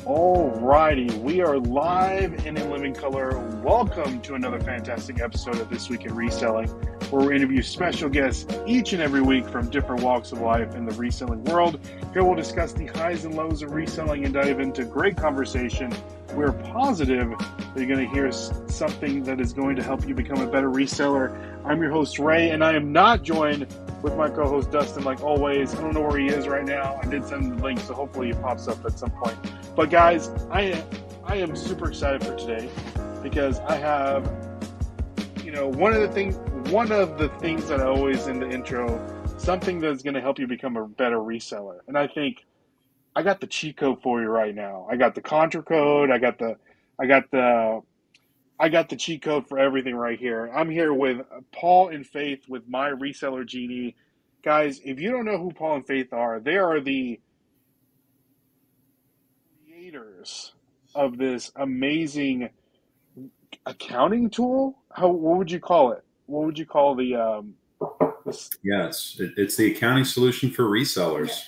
Alrighty, we are live and in living color. Welcome to another fantastic episode of This Week in Reselling, where we interview special guests each and every week from different walks of life in the reselling world. Here we'll discuss the highs and lows of reselling and dive into great conversation. We're positive that you're going to hear something that is going to help you become a better reseller. I'm your host, Ray, and I am not joined with my co-host, Dustin, like always. I don't know where he is right now. I did send him the link, so hopefully he pops up at some point. But guys, I am super excited for today because I have, one of the things that I always in the intro, something that's going to help you become a better reseller. And I think I got the cheat code for you right now. I got the contra code. I got the cheat code for everything right here. I'm here with Paul and Faith with my Reseller Genie. Guys, if you don't know who Paul and Faith are, they are the creators of this amazing accounting tool. What would you call it? What would you call the Yes, it's the accounting solution for resellers.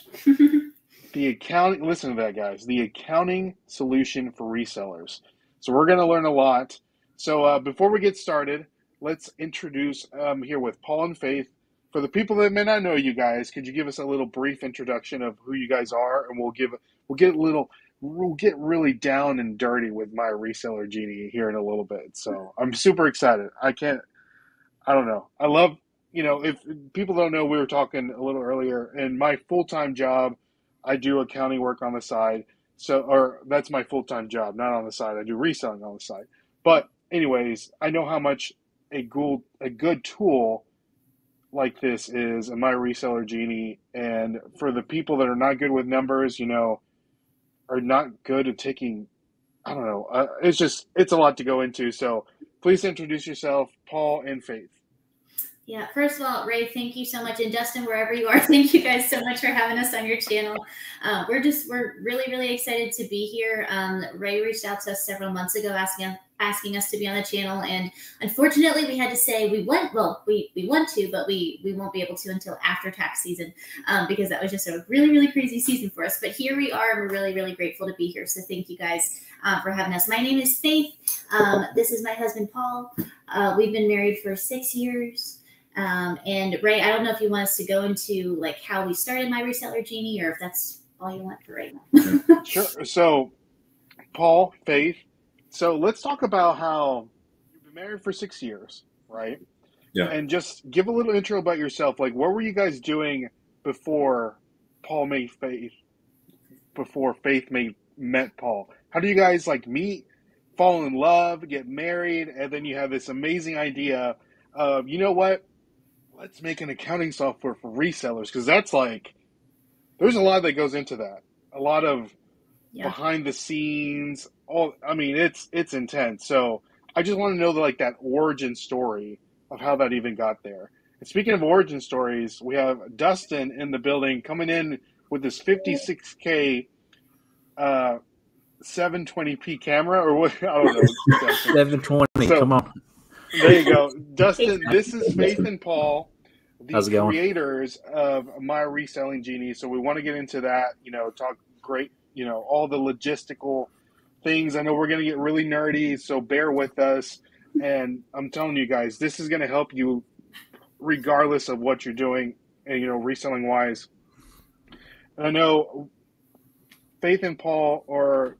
The accounting, listen to that, guys. The accounting solution for resellers. So we're going to learn a lot. So before we get started, let's introduce here with Paul and Faith. For the people that may not know you guys, could you give us a little brief introduction of who you guys are, and we'll get really down and dirty with my Reseller Genie here in a little bit. So I'm super excited. I don't know. I love, if people don't know, we were talking a little earlier, and my full-time job, I do accounting work on the side. Or that's my full-time job, not on the side. I do reselling on the side. But anyways, I know how much a good tool like this is in my Reseller Genie. And for the people that are not good with numbers, are not good at taking, I don't know. It's a lot to go into. So please introduce yourself, Paul and Faith. Yeah, first of all, Ray, thank you so much. And Dustin, wherever you are, thank you guys so much for having us on your channel. We're really, really excited to be here. Ray reached out to us several months ago asking us to be on the channel. And unfortunately, we had to say we want to, but we won't be able to until after tax season because that was just a really, really crazy season for us. But here we are, and we're really, really grateful to be here. So thank you guys for having us. My name is Faith. This is my husband, Paul. We've been married for 6 years. And Ray, I don't know if you want us to go into like how we started my Reseller Genie or if that's all you want for right now. Sure. So Paul, Faith, so let's talk about how you've been married for 6 years, right? Yeah. And just give a little intro about yourself. Like, what were you guys doing before Paul met Faith, before Faith met Paul? How do you guys meet, fall in love, get married, and then you have this amazing idea of, you know what? Let's make an accounting software for resellers, because that's there's a lot that goes into that. A lot of behind the scenes. It's intense. So I just want to know that origin story of how that even got there. And speaking of origin stories, we have Dustin in the building coming in with this 56K 720p camera, or what? I don't know. 720. Come on. There you go. Dustin, this is Faith and Paul, How's it going? creators of my Reselling Genie. So we want to get into that, talk great, all the logistical things. I know we're going to get really nerdy, so bear with us. And I'm telling you guys, this is going to help you regardless of what you're doing, and, reselling wise. And I know Faith and Paul are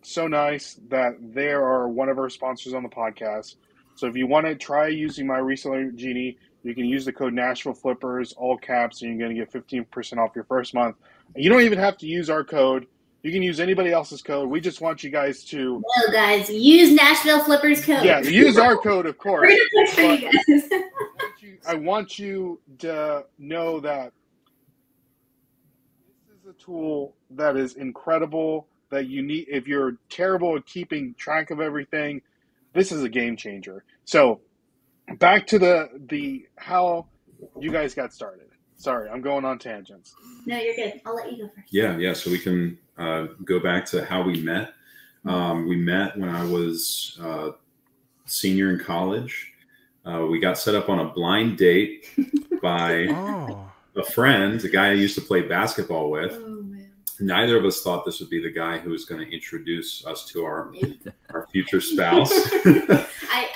so nice that they are one of our sponsors on the podcast. So if you want to try using my Reseller Genie, you can use the code NashvilleFlippers, all caps, and you're going to get 15% off your first month. You don't even have to use our code. You can use anybody else's code. We just want you guys to... No, guys, use Nashville Flippers code. Yeah, use our code, of course. We're going to push for you guys. I want you to know that this is a tool that is incredible, that you need. If you're terrible at keeping track of everything, this is a game changer. So back to the how you guys got started. Sorry, I'm going on tangents. No, you're good. I'll let you go first. Yeah. So we can go back to how we met. We met when I was senior in college. We got set up on a blind date by a friend, a guy I used to play basketball with. Oh, man. neither of us thought this would be the guy who was going to introduce us to our future spouse.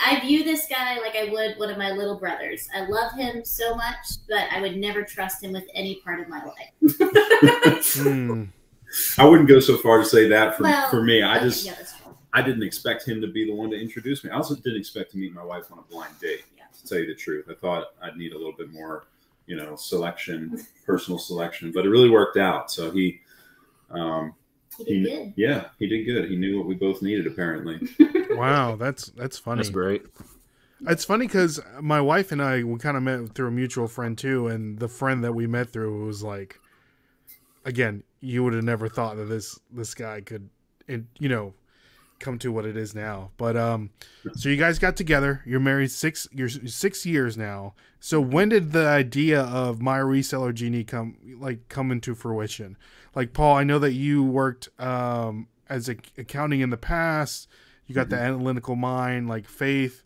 I view this guy like I would one of my little brothers. I love him so much, but I would never trust him with any part of my life. I wouldn't go so far to say that for me. I didn't expect him to be the one to introduce me. I also didn't expect to meet my wife on a blind date, to tell you the truth. I thought I'd need a little bit more, personal selection, but it really worked out. So he did good. Yeah, he did good. He knew what we both needed, apparently. Wow, that's funny. That's great. It's funny because my wife and I, we kind of met through a mutual friend too, and the friend that we met through was like, again, you would have never thought that this guy could, come to what it is now. But so you guys got together. You're married 6 years now. So when did the idea of My Reseller Genie come into fruition? Like, Paul, I know that you worked as accounting in the past. You got the analytical mind, like Faith.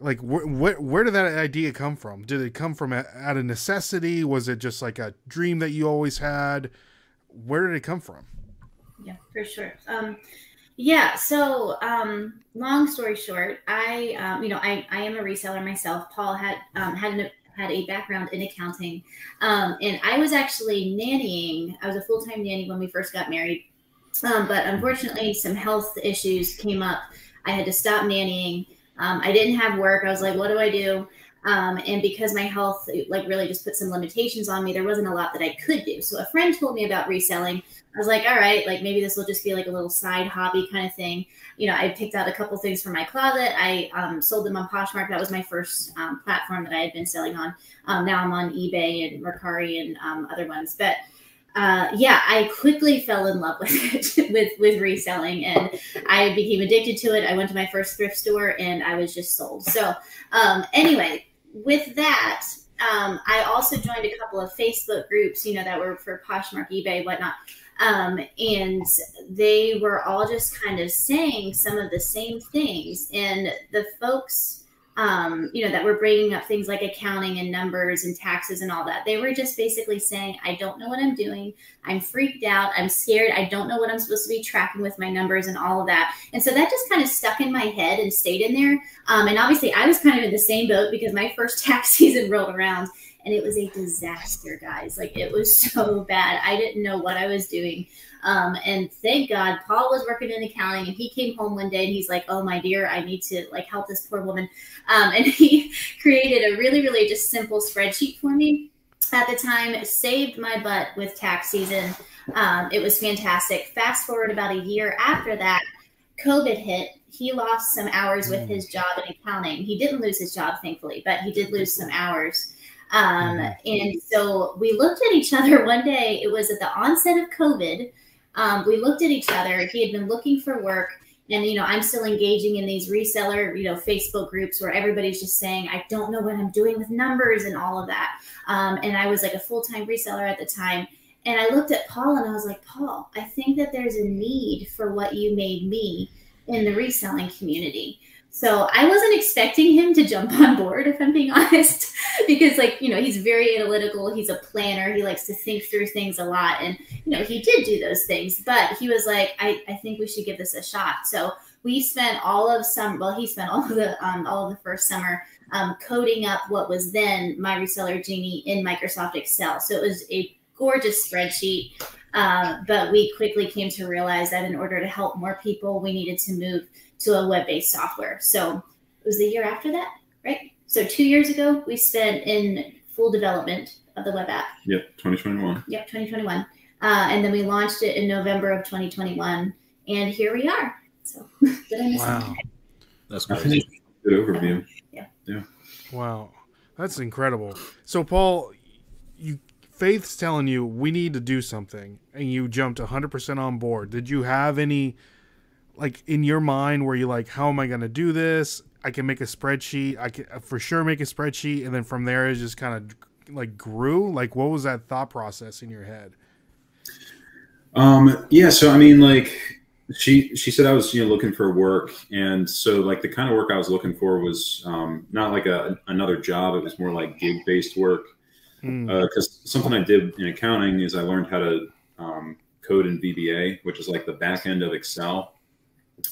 Like, where did that idea come from? Did it come from out of necessity? Was it just like a dream that you always had? Where did it come from? Yeah, for sure. So long story short, I am a reseller myself. Paul had a background in accounting, and I was actually nannying. I was a full-time nanny when we first got married, but unfortunately, some health issues came up. I had to stop nannying. I didn't have work. I was like, what do I do? And because my health really just put some limitations on me, there wasn't a lot that I could do. So a friend told me about reselling. I was like, all right, maybe this will just be like a little side hobby kind of thing. I picked out a couple things from my closet. I sold them on Poshmark. That was my first platform that I had been selling on. Now I'm on eBay and Mercari and other ones. But I quickly fell in love with it, with reselling, and I became addicted to it. I went to my first thrift store and I was just sold. So anyway, with that, I also joined a couple of Facebook groups, that were for Poshmark, eBay, whatnot. And they were all just kind of saying some of the same things. And the folks, that were bringing up things like accounting and numbers and taxes and all that, they were just basically saying, I don't know what I'm doing. I'm freaked out. I'm scared. I don't know what I'm supposed to be tracking with my numbers and all of that. And so that just kind of stuck in my head and stayed in there. And obviously I was kind of in the same boat because my first tax season rolled around and it was a disaster, guys. It was so bad. I didn't know what I was doing. And thank God Paul was working in accounting, and he came home one day and he's like, oh, my dear, I need to help this poor woman. And he created a really, really just simple spreadsheet for me at the time. It saved my butt with tax season. It was fantastic. Fast forward about a year after that, COVID hit. He lost some hours with his job in accounting. He didn't lose his job, thankfully, but he did lose some hours. And so we looked at each other one day. It was at the onset of COVID. We looked at each other. He had been looking for work, and, I'm still engaging in these reseller, Facebook groups where everybody's just saying, I don't know what I'm doing with numbers and all of that. And I was like a full-time reseller at the time. And I looked at Paul and I was like, Paul, I think that there's a need for what you made me in the reselling community. So I wasn't expecting him to jump on board, if I'm being honest, because he's very analytical. He's a planner. He likes to think through things a lot. And, he did do those things, but he was like, I think we should give this a shot. So we spent he spent all of the first summer coding up what was then My Reseller Genie in Microsoft Excel. So it was a gorgeous spreadsheet. But we quickly came to realize that in order to help more people, we needed to move to a web-based software. So it was the year after that, right? So 2 years ago, we spent in full development of the web app. Yep, 2021. Yep, 2021. And then we launched it in November of 2021. And here we are. So did I miss something? That's crazy. Good overview. Yeah. Wow. That's incredible. So, Paul, Faith's telling you we need to do something, and you jumped 100% on board. Did you have any, in your mind where you're like, how am I going to do this? I can make a spreadsheet. I can for sure make a spreadsheet. And then from there, it just kind of grew. What was that thought process in your head? Yeah. So, I mean, she said I was, looking for work. And so the kind of work I was looking for was not like another job. It was more like gig-based work. Because something I did in accounting is I learned how to code in VBA, which is like the back end of Excel.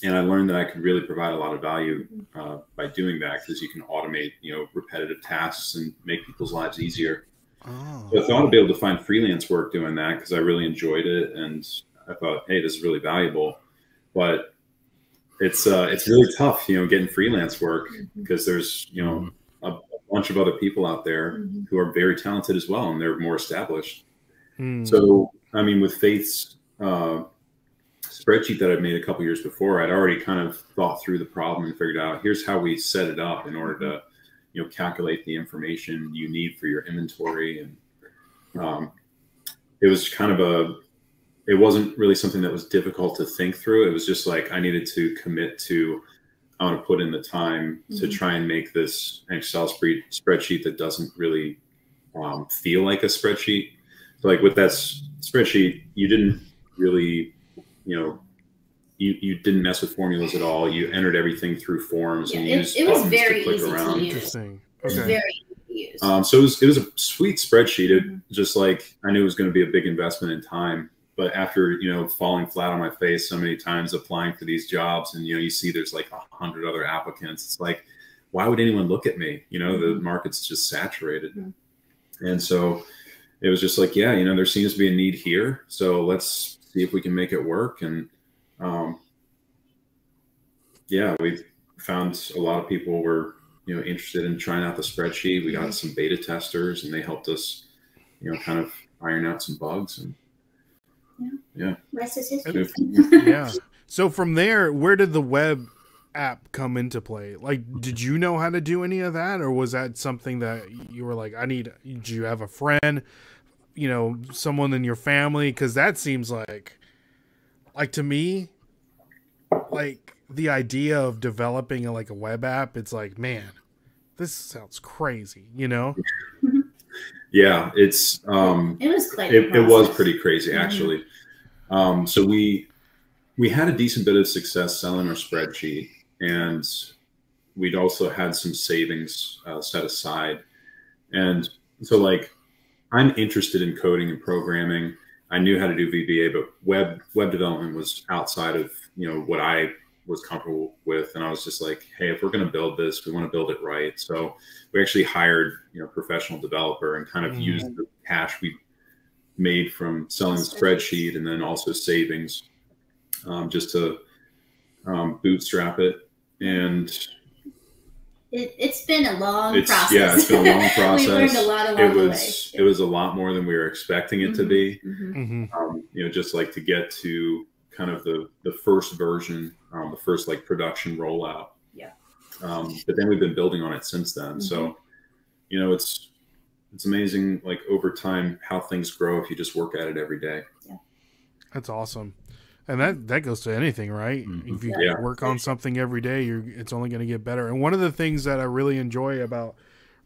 And I learned that I could really provide a lot of value by doing that, because you can automate, repetitive tasks and make people's lives easier. Oh. So I thought I'd be able to find freelance work doing that, because I really enjoyed it. And I thought, hey, this is really valuable. But it's really tough, getting freelance work, because there's, a bunch of other people out there who are very talented as well, and they're more established. So, I mean, with Faith's spreadsheet that I'd made a couple years before, I'd already kind of thought through the problem and figured out, here's how we set it up in order to, calculate the information you need for your inventory. And it was kind of it wasn't really something that was difficult to think through. It was just like, I needed to commit to, I want to put in the time to try and make this an Excel spreadsheet that doesn't really feel like a spreadsheet. So like with that spreadsheet, you didn't really, you didn't mess with formulas at all. You entered everything through forms, and used it was very to click easy around. to use. Interesting. It was very easy to use. So it was a sweet spreadsheet. It just like, I knew it was going to be a big investment in time. But after, falling flat on my face so many times applying for these jobs, and, you see there's like 100 other applicants, it's like, why would anyone look at me? The market's just saturated. And so it was just like, yeah, there seems to be a need here. So let's see if we can make it work. And yeah, we found a lot of people were, interested in trying out the spreadsheet. We got some beta testers, and they helped us, kind of iron out some bugs. And yeah. Rest is history. Yeah. So from there, where did the web app come into play? Like, did you know how to do any of that, or was that something that you were like, did you have a friend, someone in your family? Because that seems like to me, like the idea of developing a web app, it's like, man, this sounds crazy, Yeah, it's it was quite it was pretty crazy, actually. So we had a decent bit of success selling our spreadsheet, and we'd also had some savings set aside. And so like, I'm interested in coding and programming. I knew how to do VBA, but web development was outside of what I was comfortable with. And I was just like, hey, if we're going to build this, we want to build it right. So we actually hired a professional developer, and kind of used the cash we made from selling the spreadsheet, and then also savings, just to bootstrap it. And it's been a long process. Yeah, it's been a long process. We learned a lot along the way. It was a lot more than we were expecting it to be. Just like to get to kind of the first version, the first like production rollout. Yeah. But then we've been building on it since then. So, it's amazing, like over time, how things grow if you just work at it every day. Yeah. That's awesome. And that goes to anything, right? If you work on something every day, it's only going to get better. And one of the things that I really enjoy about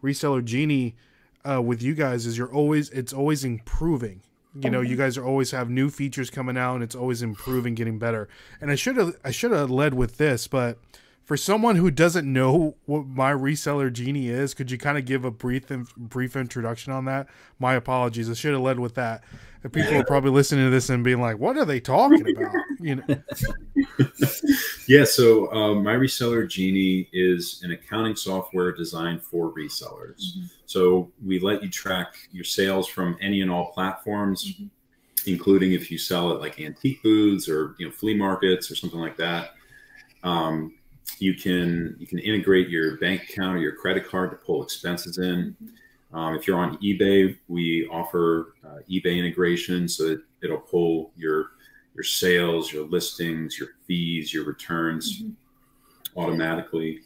Reseller Genie with you guys is it's always improving. You guys are always have new features coming out, and it's always improving, getting better. And I should have led with this, but for someone who doesn't know what my Reseller Genie is, could you kind of give a brief introduction on that? My apologies. I should have led with that. And people are probably listening to this and being like, what are they talking about? Yeah. So my Reseller Genie is an accounting software designed for resellers. So we let you track your sales from any and all platforms, including if you sell at like antique booths or flea markets or something like that. You can integrate your bank account or your credit card to pull expenses in. If you're on eBay, we offer eBay integration, so that it'll pull your sales, your listings, your fees, your returns automatically.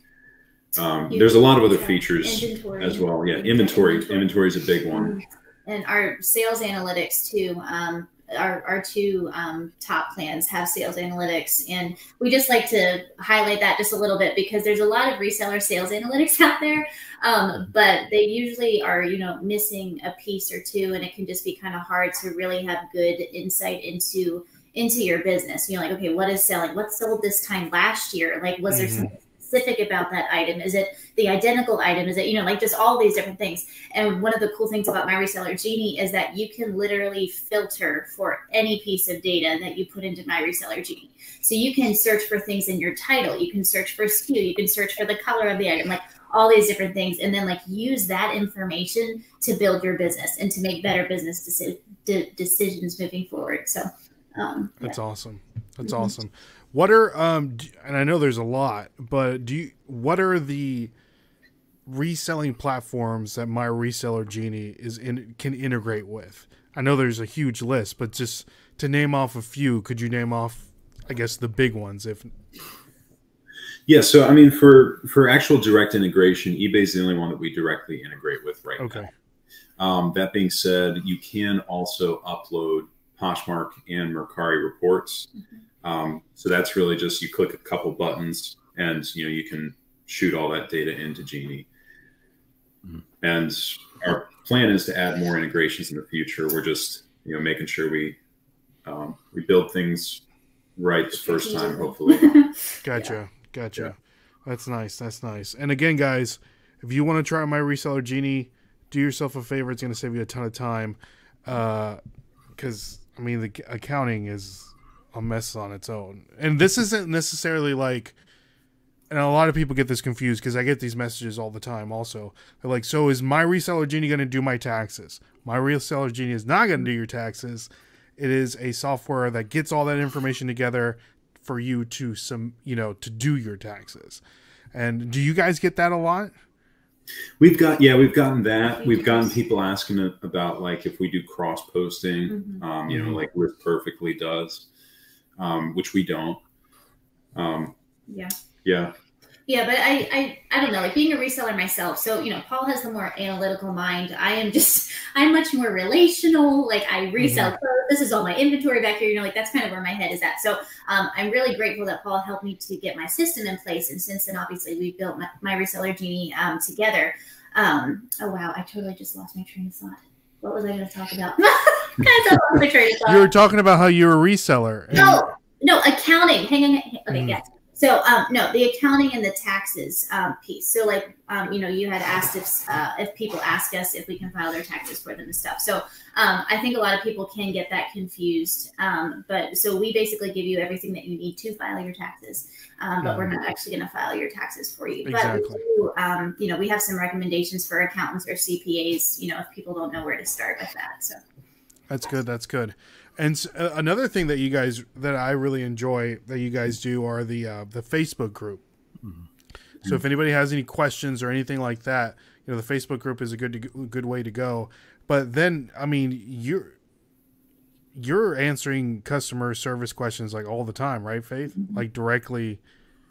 There's a lot of other features as well. Yeah, inventory is a big one. And our sales analytics too. Our two top plans have sales analytics, and we just like to highlight that just a little bit, because there's a lot of reseller sales analytics out there, but they usually are missing a piece or two, and it can just be kind of hard to really have good insight into your business. Like, okay, what is selling? What sold this time last year? Like, was there something specific about that item? Is it the identical item? Is it, like just all these different things? And one of the cool things about My Reseller Genie is that you can literally filter for any piece of data that you put into My Reseller Genie. So you can search for things in your title. You can search for SKU. You can search for the color of the item, like all these different things. And then like use that information to build your business and to make better business decisions moving forward. So that's awesome. That's awesome. What are and I know there's a lot, but what are the reselling platforms that My Reseller Genie can integrate with? I know there's a huge list, but just to name off a few, could you name off, I guess, the big ones? Yeah, so I mean, for actual direct integration, eBay's the only one that we directly integrate with right now. That being said, you can also upload Poshmark and Mercari reports. So that's really just, you click a couple buttons and you can shoot all that data into Genie. And our plan is to add more integrations in the future. We're just making sure we build things right the first time, hopefully. Gotcha. Yeah. That's nice. And again, guys, if you want to try My Reseller Genie, do yourself a favor. It's going to save you a ton of time. Because I mean, the accounting is a mess on its own. And this isn't necessarily like, and a lot of people get this confused because I get these messages all the time also. They're like, so is My Reseller Genie going to do my taxes? My Reseller Genie is not going to do your taxes. It is a software that gets all that information together for you to to do your taxes. And do you guys get that a lot? We've gotten that. We've gotten people asking about like if we do cross posting, like With Perfectly does, which we don't. Yeah, but I don't know, like being a reseller myself. So, Paul has the more analytical mind. I'm much more relational. Like I resell clothes. This is all my inventory back here. Like that's kind of where my head is at. So I'm really grateful that Paul helped me to get my system in place. And since then, obviously, we built my Reseller Genie together. Oh, wow. I totally just lost my train of thought. What was I going to talk about? I lost my train of thought. You were talking about how you're a reseller. No, accounting. Hang on. Okay, yes. So, no, the accounting and the taxes piece. So, like, you had asked if people ask us if we can file their taxes for them and stuff. So, I think a lot of people can get that confused. But so we basically give you everything that you need to file your taxes. But we're not actually going to file your taxes for you. Exactly. But we do, we have some recommendations for accountants or CPAs, if people don't know where to start with that. So that's good. And another thing that I really enjoy that you guys do are the Facebook group. So if anybody has any questions or anything like that, the Facebook group is a good way to go. But then, I mean, you're answering customer service questions like all the time, right, Faith? Like directly.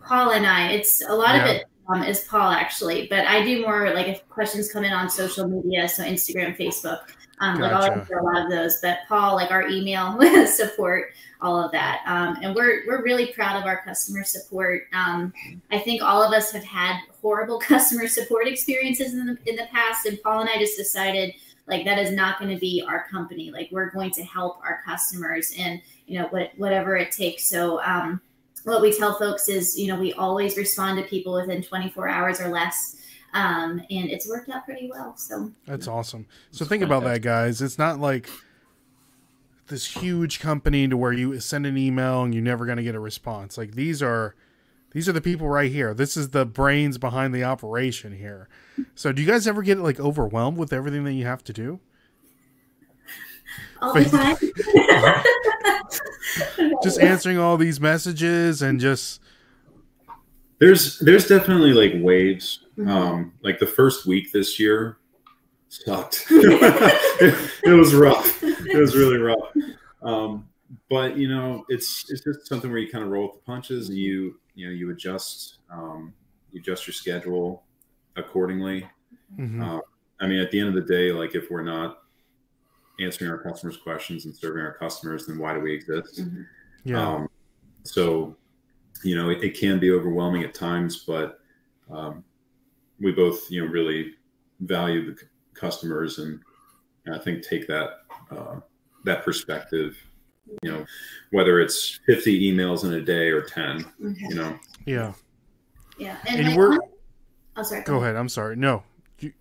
Paul and I, it's a lot of it is Paul actually, but I do more like if questions come in on social media, so Instagram, Facebook. Like I'll answer a lot of those, but Paul, like our email support, all of that. And we're really proud of our customer support. I think all of us have had horrible customer support experiences in the past. And Paul and I just decided like, that is not going to be our company. Like we're going to help our customers and, whatever it takes. So, what we tell folks is, we always respond to people within 24 hours or less. And it's worked out pretty well. So that's awesome. So think about that, guys. It's not like this huge company to where you send an email and you're never going to get a response. Like these are the people right here. This is the brains behind the operation here. So do you guys ever get like overwhelmed with everything that you have to do? All the time. Just answering all these messages and just. There's definitely like waves. Like the first week this year sucked. It was rough. It was really rough. But it's just something where you kind of roll with the punches and you adjust your schedule accordingly. I mean, at the end of the day, like if we're not answering our customers' questions and serving our customers, then why do we exist? So it can be overwhelming at times, but we both, really value the customers and I think take that perspective, Mm-hmm. whether it's 50 emails in a day or 10, Yeah. Yeah. And we're. Oh, sorry. Go ahead. I'm sorry. No.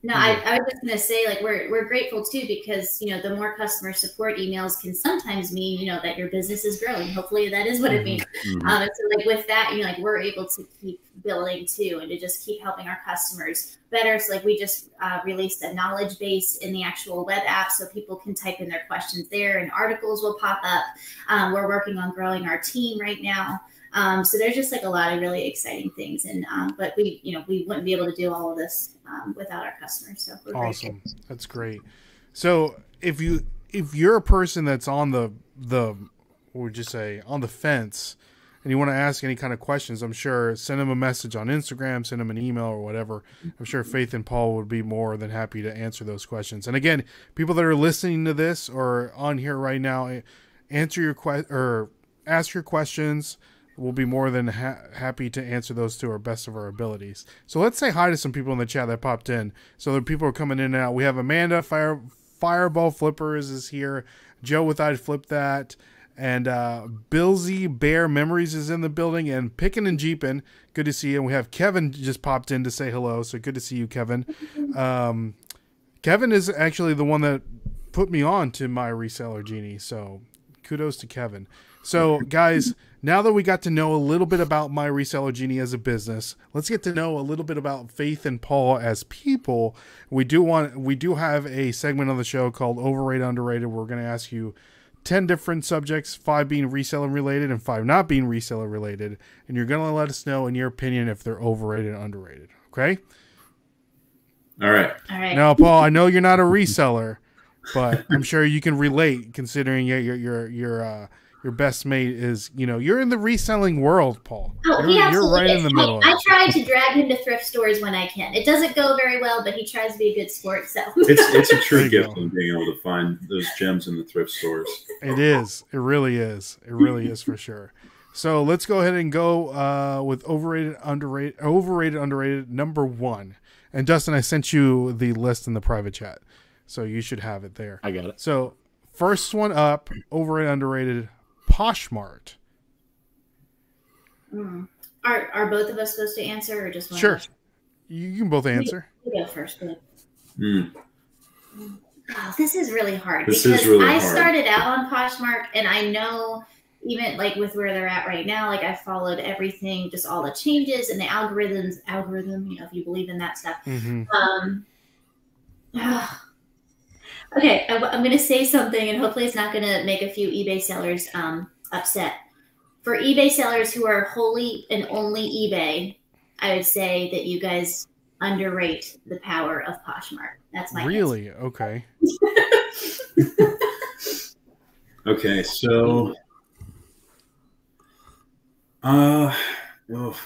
I was just going to say, like, we're grateful too, because, you know, the more customer support emails can sometimes mean, you know, that your business is growing. Hopefully that is what it means. And so, like, with that, you know, like, we're able to keep building too, and to just keep helping our customers better. So, like, we just released a knowledge base in the actual web app, so people can type in their questions there and articles will pop up. We're working on growing our team right now. So there's just like a lot of really exciting things, and but we wouldn't be able to do all of this without our customers. So we're awesome. That's great. So if you're a person that's on the what would you say, on the fence, and you want to ask any kind of questions, I'm sure send them a message on Instagram, send them an email or whatever. I'm sure Faith and Paul would be more than happy to answer those questions. And again, people that are listening to this or on here right now, answer your ask your questions. We'll be more than happy to answer those to our best of our abilities. So let's say hi to some people in the chat that popped in. So the people are coming in and out. We have Amanda, Fireball Flippers is here. Joe with I'd Flip That. And Billsy Bear Memories is in the building. And Pickin' and Jeepin', good to see you. And we have Kevin just popped in to say hello. So good to see you, Kevin. Kevin is actually the one that put me on to my Reseller Genie. So kudos to Kevin. So, guys, now that we got to know a little bit about my Reseller Genie as a business, let's get to know a little bit about Faith and Paul as people. We do have a segment on the show called Overrated, Underrated. We're going to ask you 10 different subjects, 5 being reseller related and 5 not being reseller related. And you're going to let us know, in your opinion, if they're overrated or underrated. Okay? All right. Now, Paul, I know you're not a reseller, but I'm sure you can relate, considering your best mate is, you know, you're in the reselling world, Paul. Oh, you're right in the middle. I try to drag him to thrift stores when I can. It doesn't go very well, but he tries to be a good sport. So it's a true gift in being able to find those gems in the thrift stores. It is. It really is. It really is for sure. So let's go ahead and go with overrated, underrated, number 1. And Dustin, I sent you the list in the private chat, so you should have it there. I got it. So first one up, overrated, underrated. Poshmark. Are both of us supposed to answer, or just one? Sure. You can both answer. You go first. Oh, this is really hard. I started out on Poshmark, and I know, even like with where they're at right now, like I followed everything, just all the changes and the algorithm, you know, if you believe in that stuff. Okay, I'm going to say something, and hopefully it's not going to make a few eBay sellers upset. For eBay sellers who are wholly and only eBay, I would say that you guys underrate the power of Poshmark. That's my Really? answer. Okay. Okay, so oh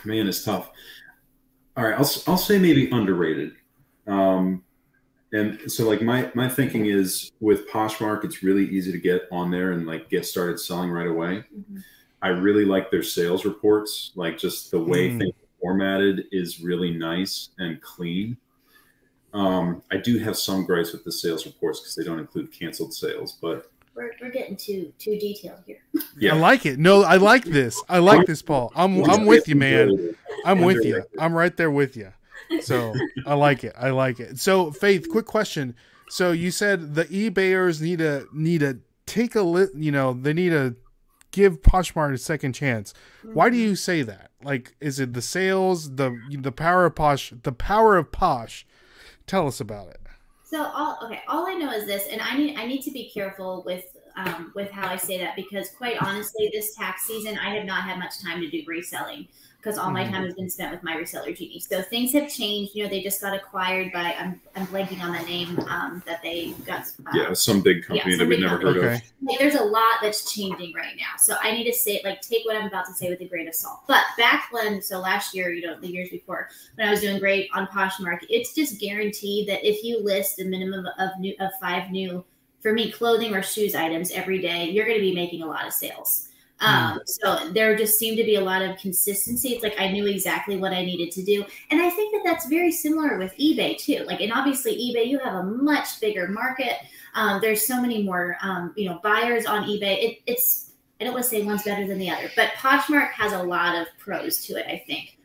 man, it's tough. All right, I'll say maybe underrated. And so like my thinking is, with Poshmark, it's really easy to get on there and like get started selling right away. I really like their sales reports. Like, just the way things are formatted is really nice and clean. I do have some gripes with the sales reports because they don't include canceled sales, but we're getting too detailed here. Yeah, I like it. No, I like this. I like this, Paul. I'm with you, man. I'm with you. I'm right there with you. So I like it. I like it. So Faith, quick question. So you said the eBayers need to take a they need to give Poshmark a second chance. Why do you say that? Like, is it the sales, the power of Posh? Tell us about it. So all I know is this, and I need to be careful with how I say that, because quite honestly, this tax season I have not had much time to do reselling, because all my time has been spent with my Reseller Genie. So things have changed. You know, they just got acquired by, I'm blanking on the name that they got. Some big company that we've never heard of. Like, there's a lot that's changing right now. So I need to say, like, take what I'm about to say with a grain of salt. But back when, so last year, you know, the years before, when I was doing great on Poshmark, it's just guaranteed that if you list a minimum of 5 new, for me, clothing or shoes items every day, you're going to be making a lot of sales. So there just seemed to be a lot of consistency. It's like I knew exactly what I needed to do. And I think that that's very similar with eBay too. Like, and obviously eBay, you have a much bigger market. There's so many more, buyers on eBay. I don't want to say one's better than the other, but Poshmark has a lot of pros to it, I think.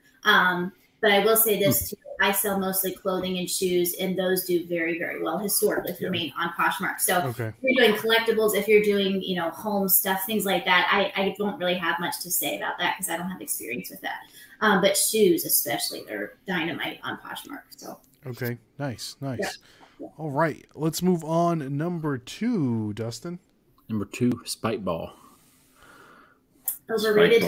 But I will say this too. I sell mostly clothing and shoes, and those do very, very well historically for me on Poshmark. So if you're doing collectibles, if you're doing, home stuff, things like that, I don't really have much to say about that because I don't have experience with that. But shoes especially, they're dynamite on Poshmark. So okay, nice. All right, let's move on. Number 2, Dustin. Number 2, Spike Ball. Overrated.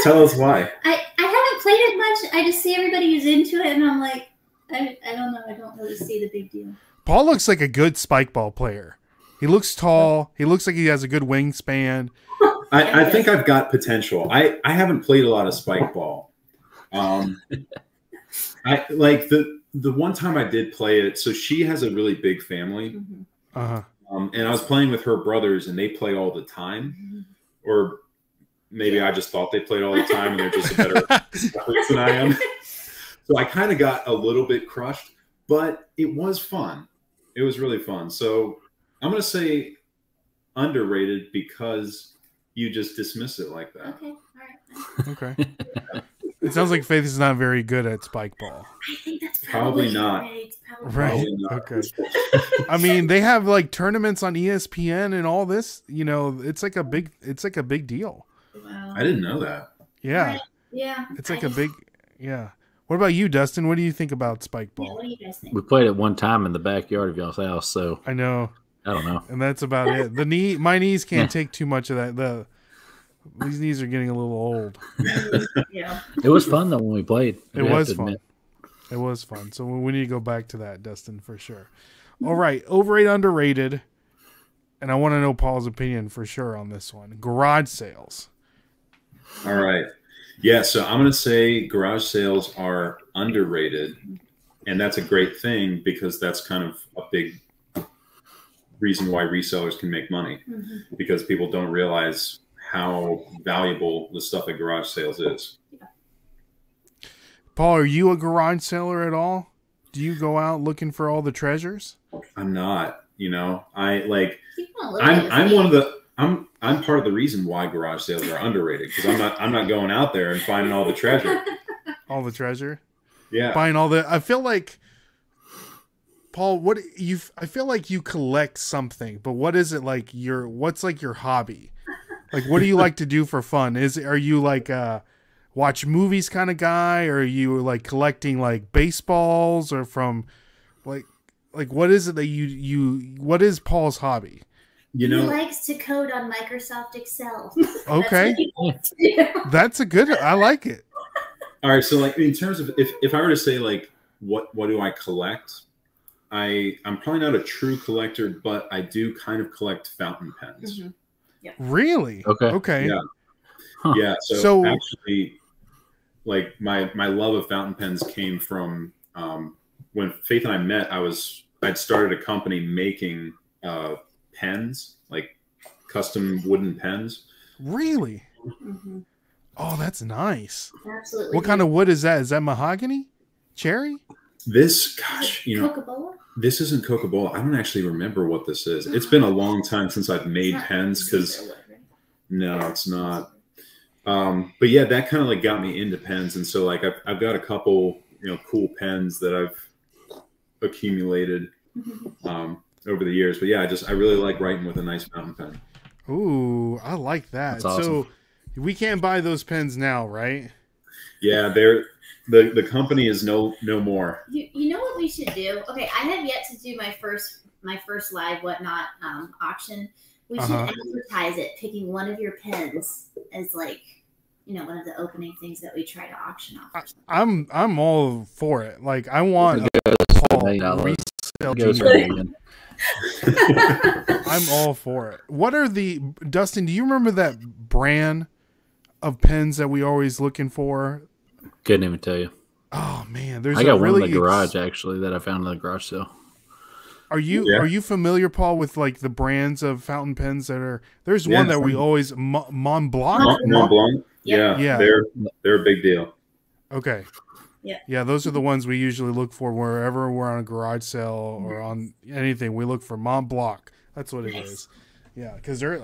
Tell us why. I haven't played it much. I just see everybody who's into it, and I'm like, I don't know. I don't really see the big deal. Paul looks like a good spike ball player. He looks tall. He looks like he has a good wingspan. I think I've got potential. I haven't played a lot of spike ball. I like the one time I did play it. So she has a really big family, and I was playing with her brothers, and they play all the time, or maybe I just thought they played all the time, and they're just a better players than I am. So I kind of got a little bit crushed, but it was fun. It was really fun. So I'm going to say underrated because you just dismiss it like that. Okay. All right. Okay. It sounds like Faith is not very good at spike ball. I think that's probably not. Right. Okay. I mean, they have like tournaments on ESPN and all this. It's like a big deal. Wow. I didn't know that. Yeah. Right. Yeah. It's like a big. Yeah. What about you, Dustin? What do you think about spike ball? Yeah, what do you guys think? We played it one time in the backyard of y'all's house, so I know. I don't know. And that's about it. My knees can't take too much of that. These knees are getting a little old. Yeah. It was fun though when we played. It was fun. It was fun. So we need to go back to that, Dustin, for sure. All right, overrated, underrated, and I want to know Paul's opinion for sure on this one. Garage sales. All right. Yeah, so I'm going to say garage sales are underrated, and that's a great thing because that's kind of a big reason why resellers can make money because people don't realize how valuable the stuff at garage sales is. Paul, are you a garage seller at all? Do you go out looking for all the treasures? I'm not, I'm part of the reason why garage sales are underrated because I'm not going out there and finding all the treasure. All the treasure? Yeah. Buying all the I feel like Paul, I feel like you collect something, but what is it like what's like your hobby? Like what do you like to do for fun? Are you like watch movies kind of guy, or are you like collecting like baseballs or from like what is it that what is Paul's hobby? He likes to code on Microsoft Excel. Okay. That's a good, I like it. All right. So like in terms of, if I were to say like, what do I collect? I'm probably not a true collector, but I do kind of collect fountain pens. Yeah. Really? Okay. Yeah. Huh. Yeah. So actually like my love of fountain pens came from, when Faith and I met, I'd started a company making, pens, like custom wooden pens. Really? Oh, that's nice. Absolutely. What kind of wood is that? Is that mahogany? Cherry? This, Coca-Cola? This isn't Coca-Cola. I don't actually remember what this is. It's been a long time since I've made pens because no, it's not. But yeah, that kind of like got me into pens. And so like I've got a couple, cool pens that I've accumulated over the years. But yeah, I really like writing with a nice fountain pen. Ooh, I like that. That's awesome. So we can't buy those pens now, right? Yeah, the company is no more. You know what we should do? Okay, I have yet to do my first live whatnot auction. We should advertise it, picking one of your pens as like, one of the opening things that we try to auction off. I'm all for it. Like I want Paul Resell Genie. I'm all for it. What are Dustin, do you remember that brand of pens that we always looking for? Couldn't even tell you. Oh man, I got one in the garage actually that I found in the garage sale. Are you familiar, Paul, with like the brands of fountain pens that are? There's one that we always Mont Blanc. Mont Blanc. Yeah. They're a big deal. Okay. Yeah. Yeah, those are the ones we usually look for wherever we're on a garage sale or on anything. We look for Mont Blanc. That's what it is. Yeah, because they're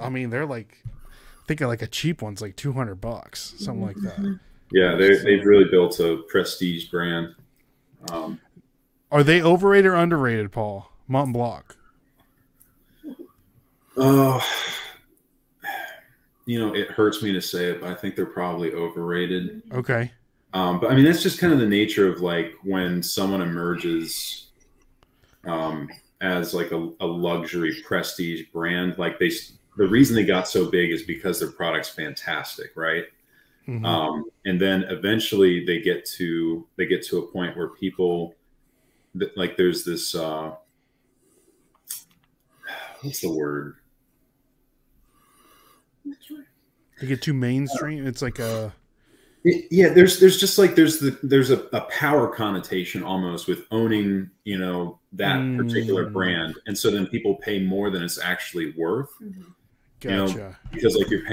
like, I think like a cheap one's like $200, something like that. Yeah, they've really built a prestige brand. Are they overrated or underrated, Paul? Mont Blanc. It hurts me to say it, but I think they're probably overrated. Okay. But I mean, that's just kind of the nature of like when someone emerges as like a luxury prestige brand. Like the reason they got so big is because their product's fantastic, right? Mm-hmm. And then eventually they get to a point where people like there's this what's the word? They get too mainstream. It's like there's a power connotation almost with owning that particular brand, and so then people pay more than it's actually worth. Mm-hmm. Gotcha. Because like you're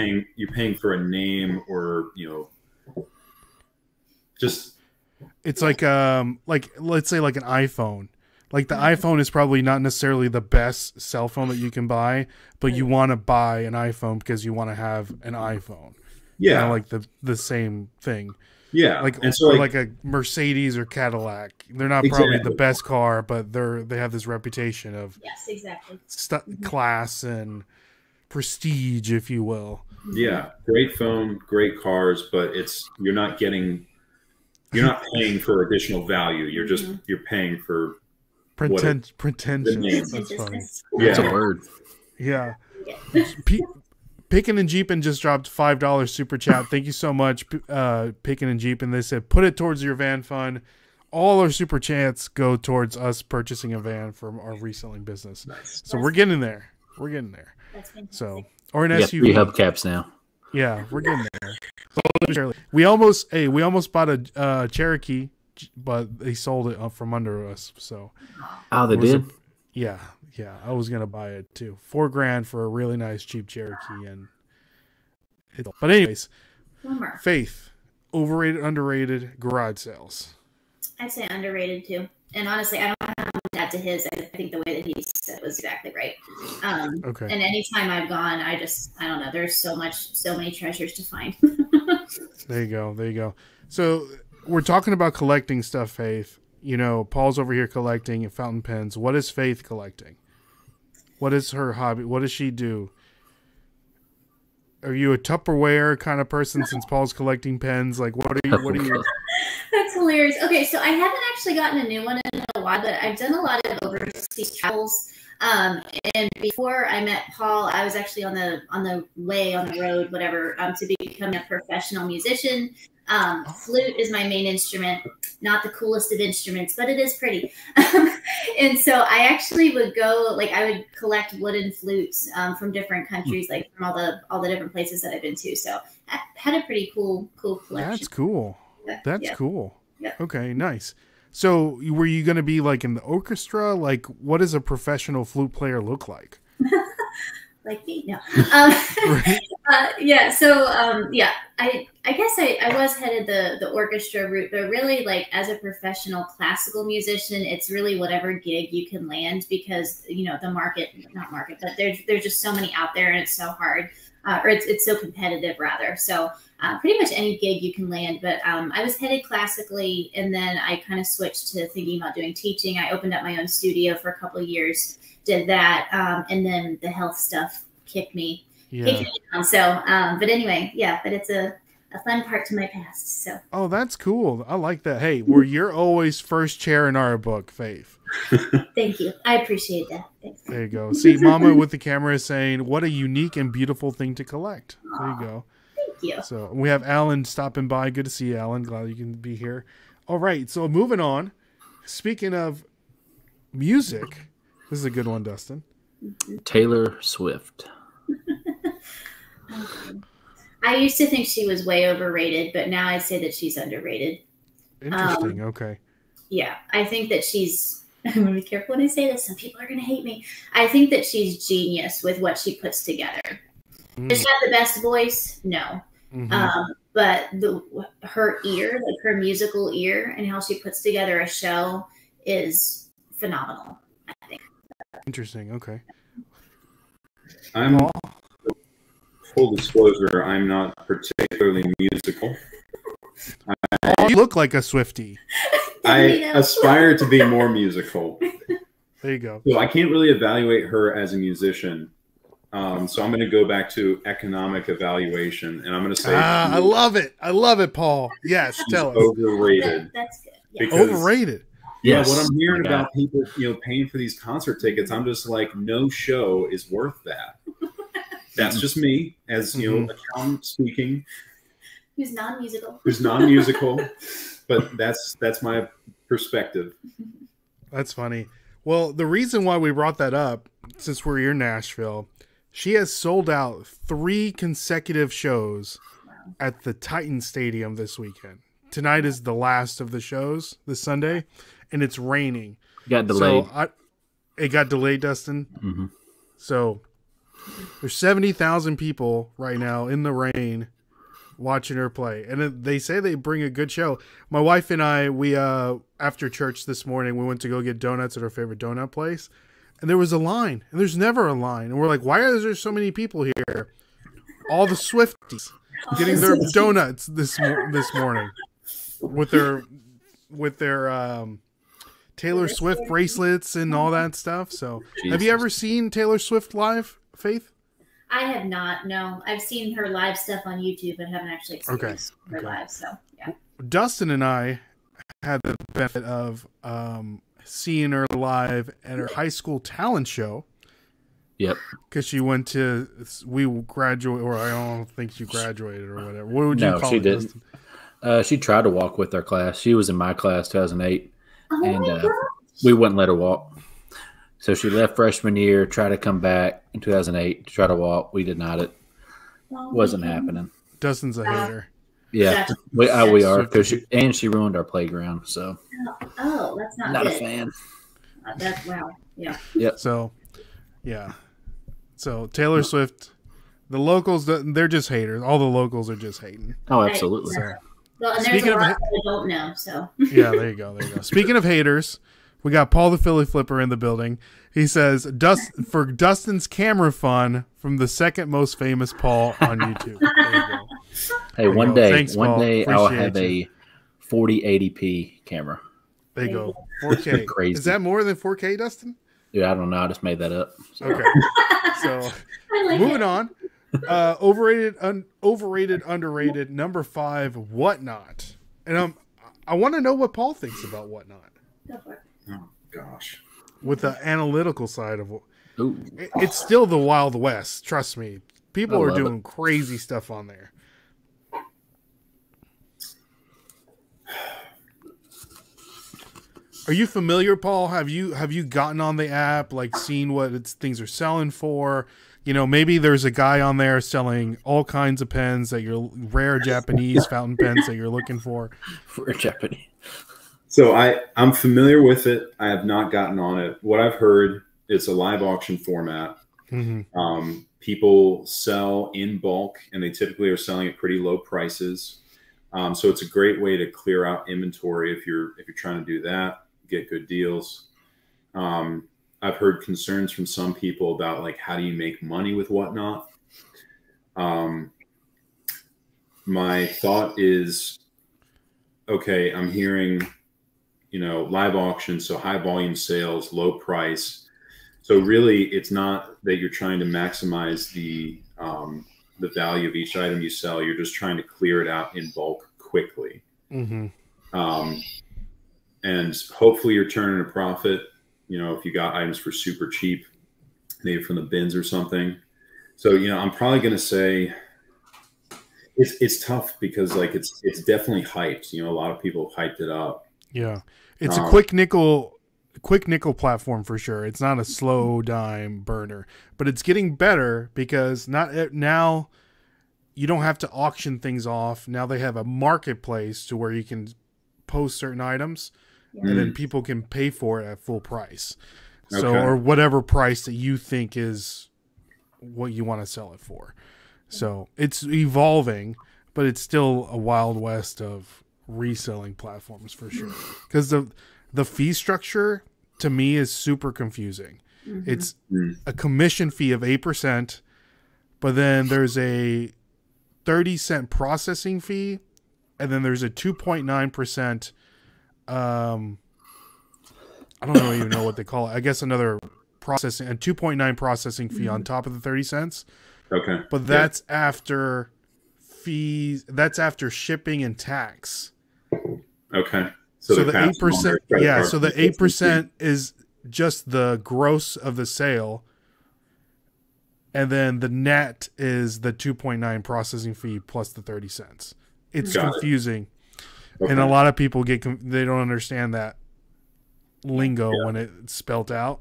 paying for a name, or just it's like let's say like an iPhone. Like the iPhone is probably not necessarily the best cell phone that you can buy, but you want to buy an iPhone because you want to have an iPhone. Yeah, like the same thing. Yeah, and so like a Mercedes or Cadillac, they're not probably the best car, but they have this reputation of class and prestige, if you will. Yeah, great phone, great cars, but you're not paying for additional value. You're paying for pretentious. That's funny. Yeah. That's a word. Yeah. Pickin' and Jeepin' just dropped $5 super chat. Thank you so much, Pickin' and Jeepin'. They said, put it towards your van fund. All our super chats go towards us purchasing a van from our reselling business. Nice. So we're getting there. We're getting there. That's fantastic. So, or an SUV. SUV. 3 hubcaps now. Yeah, we're getting there. We almost bought a Cherokee, but they sold it from under us. So, they did. Yeah, I was gonna buy it too. $4,000 for a really nice cheap Cherokee, but anyways, Faith, overrated, underrated garage sales. I'd say underrated too. And honestly, I don't have much to add to his. I think the way that he said it was exactly right. Okay. And anytime I've gone, I don't know. There's so many treasures to find. There you go. So we're talking about collecting stuff, Faith. Paul's over here collecting fountain pens. What is Faith collecting? What is her hobby? What does she do? Are you a Tupperware kind of person since Paul's collecting pens? Like, what are you? That's hilarious. Okay, so I haven't actually gotten a new one in a while, but I've done a lot of overseas travels. And before I met Paul, I was actually on the road, whatever, to become a professional musician. Flute is my main instrument, not the coolest of instruments, but it is pretty. And so I actually would go, I would collect wooden flutes from different countries, from all the different places that I've been to. So I had a pretty cool collection. That's cool. That's cool. Yeah. Okay, nice. So were you going to be in the orchestra? What does a professional flute player look like? Like me? No. Yeah. So, I guess I was headed the orchestra route, but really as a professional classical musician, it's really whatever gig you can land because, but there's just so many out there and it's so hard, or it's so competitive rather. So pretty much any gig you can land, but I was headed classically and then I kind of switched to thinking about doing teaching. I opened up my own studio for a couple of years, did that. And then the health stuff kicked me down. So, but anyway, but it's a fun part to my past. So. Oh, that's cool. I like that. Hey, you're always first chair in our book, Faith. Thank you. I appreciate that. Thanks. There you go. See, Mama with the camera is saying, what a unique and beautiful thing to collect. There you go. Thank you. So we have Alan stopping by. Good to see you, Alan. Glad you can be here. All right. So moving on. Speaking of music, this is a good one, Dustin. Taylor Swift. I used to think she was way overrated, but now I say that she's underrated. Interesting. Okay. Yeah, I think that she's. I'm going to be careful when I say this. Some people are going to hate me. I think that she's genius with what she puts together. Does she have the best voice? No. Mm-hmm. But her ear, her musical ear, and how she puts together a show is phenomenal, I think. Interesting. Okay. Full disclosure, I'm not particularly musical. You look like a Swiftie. I aspire to be more musical. There you go. So I can't really evaluate her as a musician. So I'm going to go back to economic evaluation, and I'm going to say I love it. I love it, Paul. Yes, tell us. Overrated. That's good. Yeah. Because, Overrated. Yeah, what I'm hearing about people, paying for these concert tickets, I'm just like, no show is worth that. That's just me, as accountant speaking. Who's non-musical. But that's my perspective. That's funny. Well, the reason why we brought that up, since we're here in Nashville, she has sold out 3 consecutive shows at the Titan Stadium this weekend. Tonight is the last of the shows this Sunday, and it's raining. Got delayed. So it got delayed, Dustin. Mm-hmm. So there's 70,000 people right now in the rain watching her play, and they say they bring a good show. My wife and I, we after church this morning, we went to go get donuts at our favorite donut place, and there was a line, and there's never a line, and we're like, why are there so many people here? All the Swifties getting their donuts this morning with their Taylor Swift bracelets and all that stuff. So, Have you ever seen Taylor Swift live, Faith? I have not. No, I've seen her live stuff on YouTube, but haven't actually experienced her live. So, yeah. Dustin and I had the benefit of seeing her live at her high school talent show. Yep. Because she went to, we graduated, or I don't think she graduated or whatever. What would you call it? No, she didn't. She tried to walk with our class. She was in my class, 2008, and my gosh. We wouldn't let her walk. So she left freshman year, tried to come back in 2008 to try to walk. We denied it. Wasn't happening. Dustin's a hater. Yeah, we are, because she ruined our playground. So. Oh, that's not good. A fan. That's wow. Yeah. Yep. So, yeah. So Taylor Swift, the locals, they're just haters. All the locals are just hating. Oh, absolutely. So, well, and there's a lot that I don't know. So. Yeah, there you go. Speaking of haters, we got Paul the Philly Flipper in the building. He says, for Dustin's camera fun from the second most famous Paul on YouTube. There you go. Hey, one day I'll have a 4080p camera. There you go. 4K. Crazy. Is that more than 4K, Dustin? Yeah, I don't know. I just made that up. So. Okay. So, moving on. Overrated, underrated. Number 5, Whatnot. And I want to know what Paul thinks about Whatnot. Go for it. Oh gosh. With the analytical side of it's still the Wild West. Trust me, people are doing crazy stuff on there. Are you familiar, Paul? Have you gotten on the app, like seen what things are selling for? Maybe there's a guy on there selling all kinds of pens that you're rare Japanese fountain pens that you're looking for. Rare Japanese. So I'm familiar with it. I have not gotten on it. What I've heard, it's a live auction format. Mm-hmm. People sell in bulk, and they typically are selling at pretty low prices. So it's a great way to clear out inventory if you're trying to do that, get good deals. I've heard concerns from some people about like, how do you make money with Whatnot? My thought is, okay, I'm hearing, live auction, so high volume sales, low price. So really, it's not that you're trying to maximize the value of each item you sell. You're just trying to clear it out in bulk quickly. Mm-hmm. And hopefully you're turning a profit, if you got items for super cheap, maybe from the bins or something. So, I'm probably going to say it's tough because like it's definitely hyped. A lot of people have hyped it up. Yeah. It's a quick nickel platform for sure. It's not a slow dime burner, but it's getting better because now you don't have to auction things off. Now they have a marketplace to where you can post certain items and then people can pay for it at full price. So, or whatever price that you think is what you want to sell it for. So it's evolving, but it's still a wild west of reselling platforms for sure. Because the fee structure to me is super confusing. Mm-hmm. It's a commission fee of 8%, but then there's a 30-cent processing fee, and then there's a 2.9%. I don't even know what they call it. I guess another processing, a 2.9 processing fee on top of the 30 cents. Okay. But that's after fees. That's after shipping and tax. Okay. So the 8%. Yeah. So the 8% is just the gross of the sale. And then the net is the 2.9 processing fee plus the 30 cents. It's confusing. Okay. And a lot of people they don't understand that lingo when it's spelt out.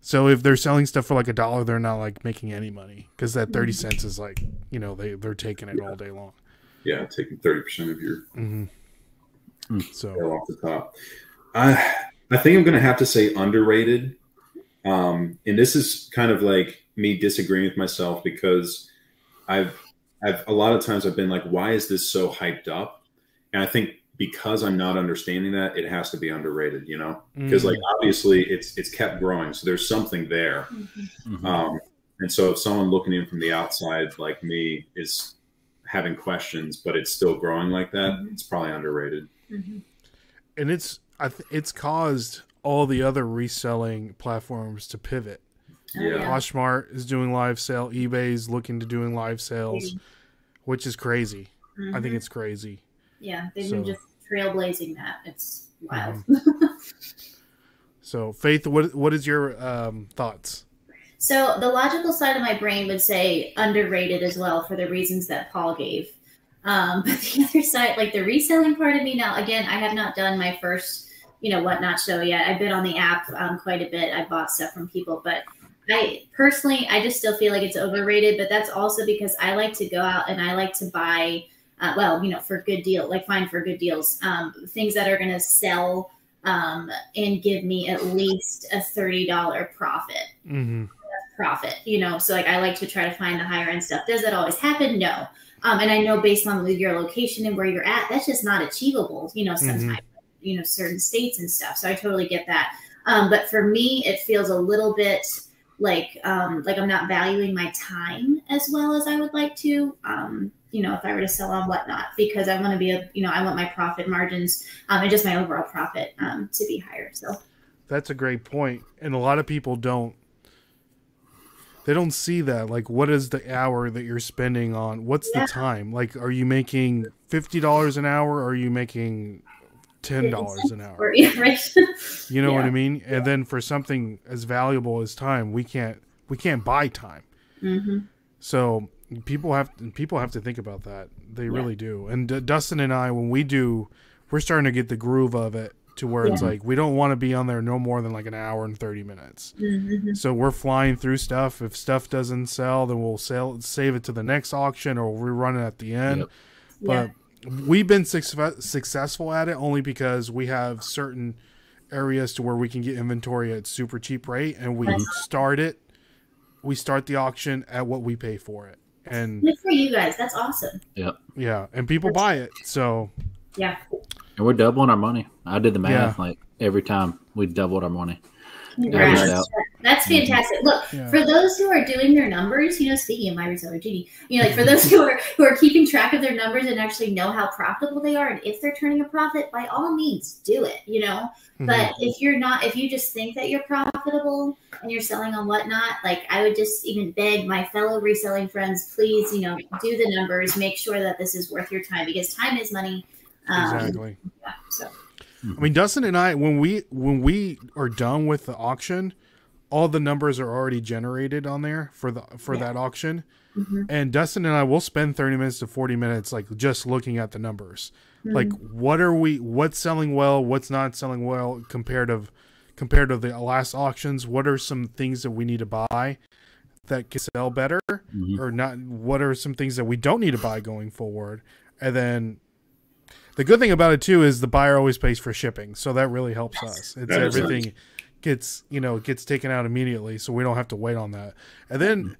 So if they're selling stuff for like $1, they're not like making any money because that 30 cents is like, they're taking it all day long. Yeah, taking 30% of your so off the top. I think I'm going to have to say underrated. And this is kind of like me disagreeing with myself because I've a lot of times I've been like, why is this so hyped up? And I think because I'm not understanding that, it has to be underrated, because like obviously it's kept growing, so there's something there. And so if someone looking in from the outside like me is having questions, but it's still growing like that, it's probably underrated. And it's caused all the other reselling platforms to pivot. Poshmark is doing live sale. eBay's looking to doing live sales, which is crazy. I think it's crazy. Yeah, they've been just trailblazing that. It's wild. So, Faith, what is your thoughts? So the logical side of my brain would say underrated as well for the reasons that Paul gave. But the other side, like the reselling part of me now, again, I have not done my first, whatnot show yet. I've been on the app quite a bit. I bought stuff from people, but I just still feel like it's overrated. But that's also because I like to go out and I like to buy for good deal, like find for good deals, things that are going to sell and give me at least a $30 profit. So like I like to try to find the higher end stuff. Does that always happen? No. And I know based on your location and where you're at, that's just not achievable, sometimes, certain states and stuff. So I totally get that. But for me, it feels a little bit like I'm not valuing my time as well as I would like to, if I were to sell on Whatnot, because I want to be I want my profit margins and just my overall profit to be higher. So that's a great point. And a lot of people don't see that. Like, what is the hour that you're spending on? What's the time? Like, are you making $50 an hour or are you making $10 an hour? Right. You know what I mean? And then for something as valuable as time, we can't buy time. So people have to think about that. They really do. And Dustin and I, when we're starting to get the groove of it to where it's like we don't want to be on there no more than like an hour and 30 minutes. So we're flying through stuff. If stuff doesn't sell, then we'll save it to the next auction or we run it at the end. But we've been successful at it only because we have certain areas to where we can get inventory at super cheap rate, and we start the auction at what we pay for it. And good for you guys. That's awesome. Yeah. And people buy it. So yeah. And we're doubling our money. I did the math. Like every time we doubled our money. Congrats. That's fantastic. Look, for those who are doing their numbers, speaking of my Reseller Genie, like for those who are keeping track of their numbers and actually know how profitable they are, and if they're turning a profit, by all means, do it. But if you just think that you're profitable and you're selling on Whatnot, like I would just even beg my fellow reselling friends, please, do the numbers, make sure that this is worth your time, because time is money. Exactly. So. I mean, Dustin and I, when we are done with the auction, all the numbers are already generated on there for that auction. And Dustin and I will spend 30 minutes to 40 minutes like just looking at the numbers. Like what's selling well, what's not selling well compared to the last auctions. What are some things that we need to buy that can sell better or not? What are some things that we don't need to buy going forward? And then the good thing about it too is the buyer always pays for shipping, so that really helps us. It's everything gets taken out immediately, so we don't have to wait on that. And then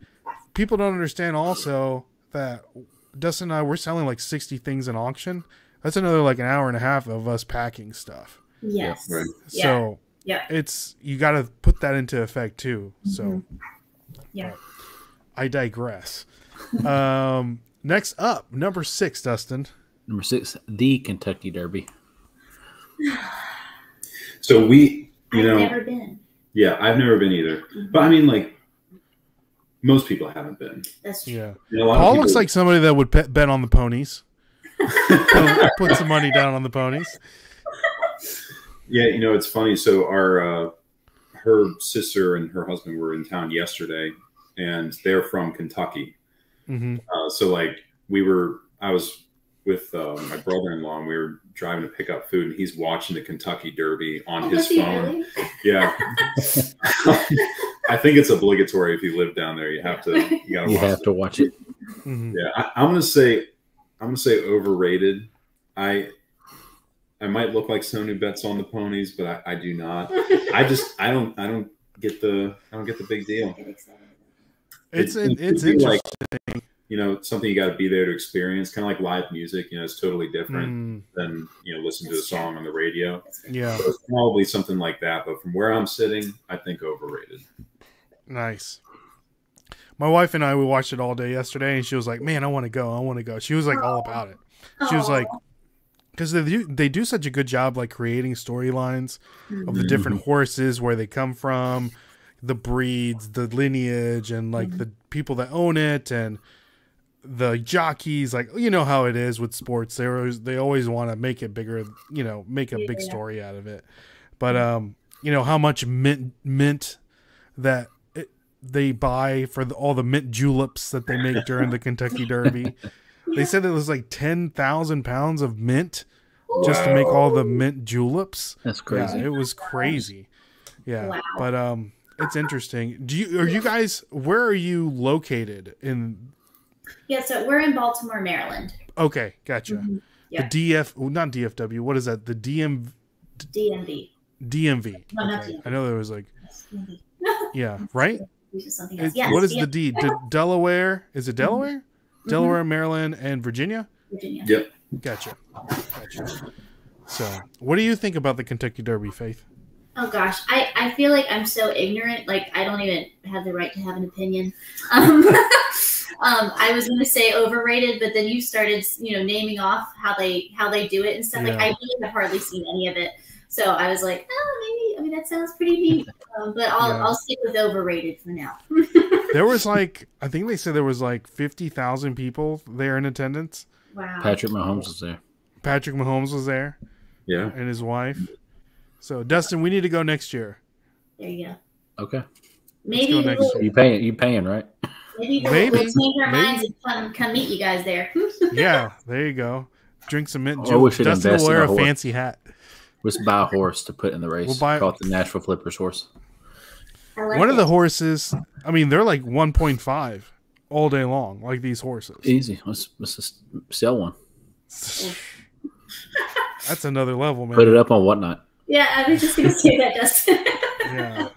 people don't understand also that Dustin and I, we're selling like 60 things in auction. That's another like an hour and a half of us packing stuff. Yes. Right. So you got to put that into effect too. So I digress. Next up, number 6, Dustin. Number 6, the Kentucky Derby. So I've never been. Yeah, I've never been either. But I mean, like, most people haven't been. That's true. Yeah. Paul looks like somebody that would bet on the ponies. Put some money down on the ponies. Yeah, it's funny. So her sister and her husband were in town yesterday, and they're from Kentucky. Mm-hmm. So like I was with my brother-in-law, and we were driving to pick up food, and he's watching the Kentucky Derby on his phone. Really? Yeah. I think it's obligatory if you live down there. You have to watch it. Mm-hmm. Yeah, I'm gonna say overrated. I might look like someone who bets on the ponies, but I do not. I don't get the big deal. It's interesting. Like, something you got to be there to experience, kind of like live music. It's totally different than listen to a song on the radio. Yeah, so it's probably something like that. But from where I'm sitting, I think overrated. Nice. My wife and we watched it all day yesterday, and she was like, "Man, I want to go. She was like all about it. She was like, because they do such a good job like creating storylines of the different horses, where they come from, the breeds, the lineage, and like the people that own it, and the jockeys. Like, how it is with sports, they always want to make it bigger, make a big story out of it. But how much mint that they buy for all the mint juleps that they make during the Kentucky Derby. They said it was like 10,000 pounds of mint just to make all the mint juleps. That's crazy. Yeah, it was crazy. Yeah. Wow. But it's interesting. Where are you located in? Yeah, so we're in Baltimore, Maryland. Okay, gotcha. Yeah. The not DFW. What is that? The DMV. DMV. No, not Okay. DMV. I know there was like. Yeah. Right. Yes, what is the D? Delaware? Is it Delaware? Delaware, Maryland, and Virginia? Virginia. Yep. Gotcha. So, what do you think about the Kentucky Derby, Faith? Oh gosh, I feel like I'm so ignorant. Like I don't even have the right to have an opinion. I was going to say overrated, but then you started, naming off how they do it and stuff. Yeah. Like I really have hardly seen any of it. So I was like, maybe. I mean, that sounds pretty neat. But I'll stick with overrated for now. There was I think they said there was 50,000 people there in attendance. Wow. Patrick Mahomes was there. Patrick Mahomes was there. Yeah. And his wife. So Dustin, we need to go next year. There you go. Okay. Maybe go next You paying, right? Maybe we'll change our minds and come meet you guys there. Yeah, there you go. Drink some mint Or we juice. should Dustin invest will wear in a a horse. fancy hat. Let's buy a horse to put in the race. We'll buy- Call it the Nashville Flippers horse. I like One of it. the horses, I mean, they're like 1.5 all day long, like these horses. Easy. Let's just sell one. That's another level, man. Put it up on Whatnot. Yeah, I was just going to say that, Dustin. Yeah.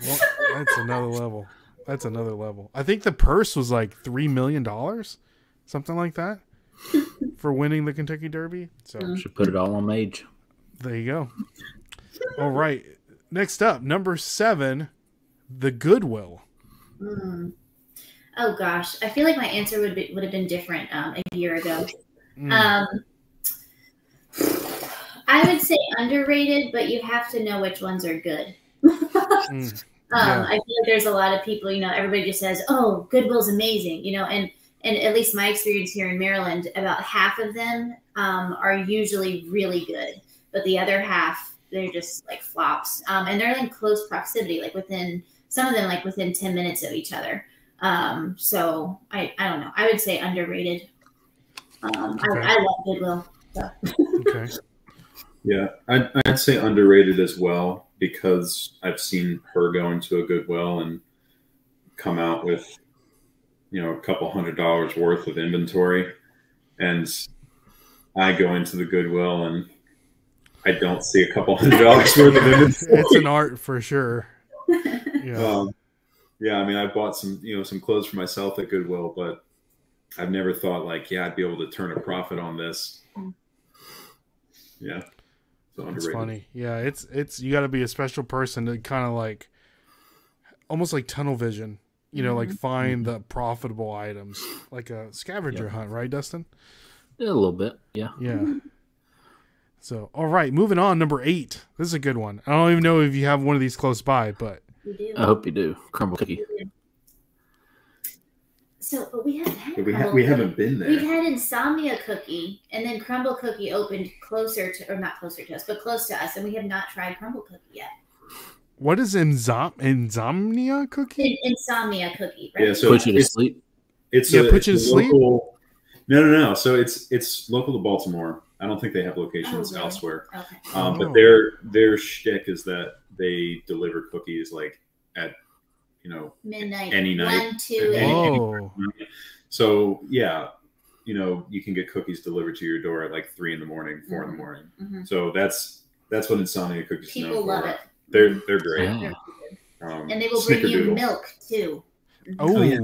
Well, that's another level. That's another level. I think the purse was like $3 million, something like that, for winning the Kentucky Derby. So Should put it all on Mage. there you go. All right. Next up, number 7, the Goodwill. Oh gosh, I feel like my answer would have been different a year ago. I would say underrated, but you have to know which ones are good. I feel like there's a lot of people, everybody just says, "Oh, Goodwill's amazing," and at least my experience here in Maryland, about half of them are usually really good, but the other half, they're just like flops, and they're in close proximity, like some of them within 10 minutes of each other. So I don't know. I would say underrated. I love Goodwill. So. Okay. Yeah, I'd say underrated as well, because I've seen her go into a Goodwill and come out with, a couple $100 worth of inventory. And I go into the Goodwill and I don't see a couple $100 worth of inventory. It's an art for sure. Yeah. Yeah, I mean, I bought some clothes for myself at Goodwill, but I've never thought I'd be able to turn a profit on this. Yeah. So It's underrated. funny. Yeah, it's you got to be a special person to kind of almost like tunnel vision, find the profitable items, like a scavenger hunt, right, Dustin? Yeah, a little bit. Yeah. Yeah. So, all right, moving on. Number 8. This is a good one. I don't even know if you have one of these close by, but We do. I hope you do. Crumble cookie. So, but we haven't had we haven't been there. We've had Insomnia Cookie, and then Crumble Cookie opened closer to, or not closer to us, but close to us, and we have not tried Crumble Cookie yet. what is Insomnia Cookie? Insomnia Cookie, right? Yeah, so Put you to sleep. It's put you to sleep. No. So it's local to Baltimore. I don't think they have locations elsewhere. Okay. But their shtick is that they deliver cookies like at midnight, any night. 1, 2, Oh. So yeah, you can get cookies delivered to your door at like 3 in the morning, 4 in the morning. Mm-hmm. So that's what Insomnia Cookies. People love it. They're great. Yeah. And they will bring you milk too. Oh. yeah.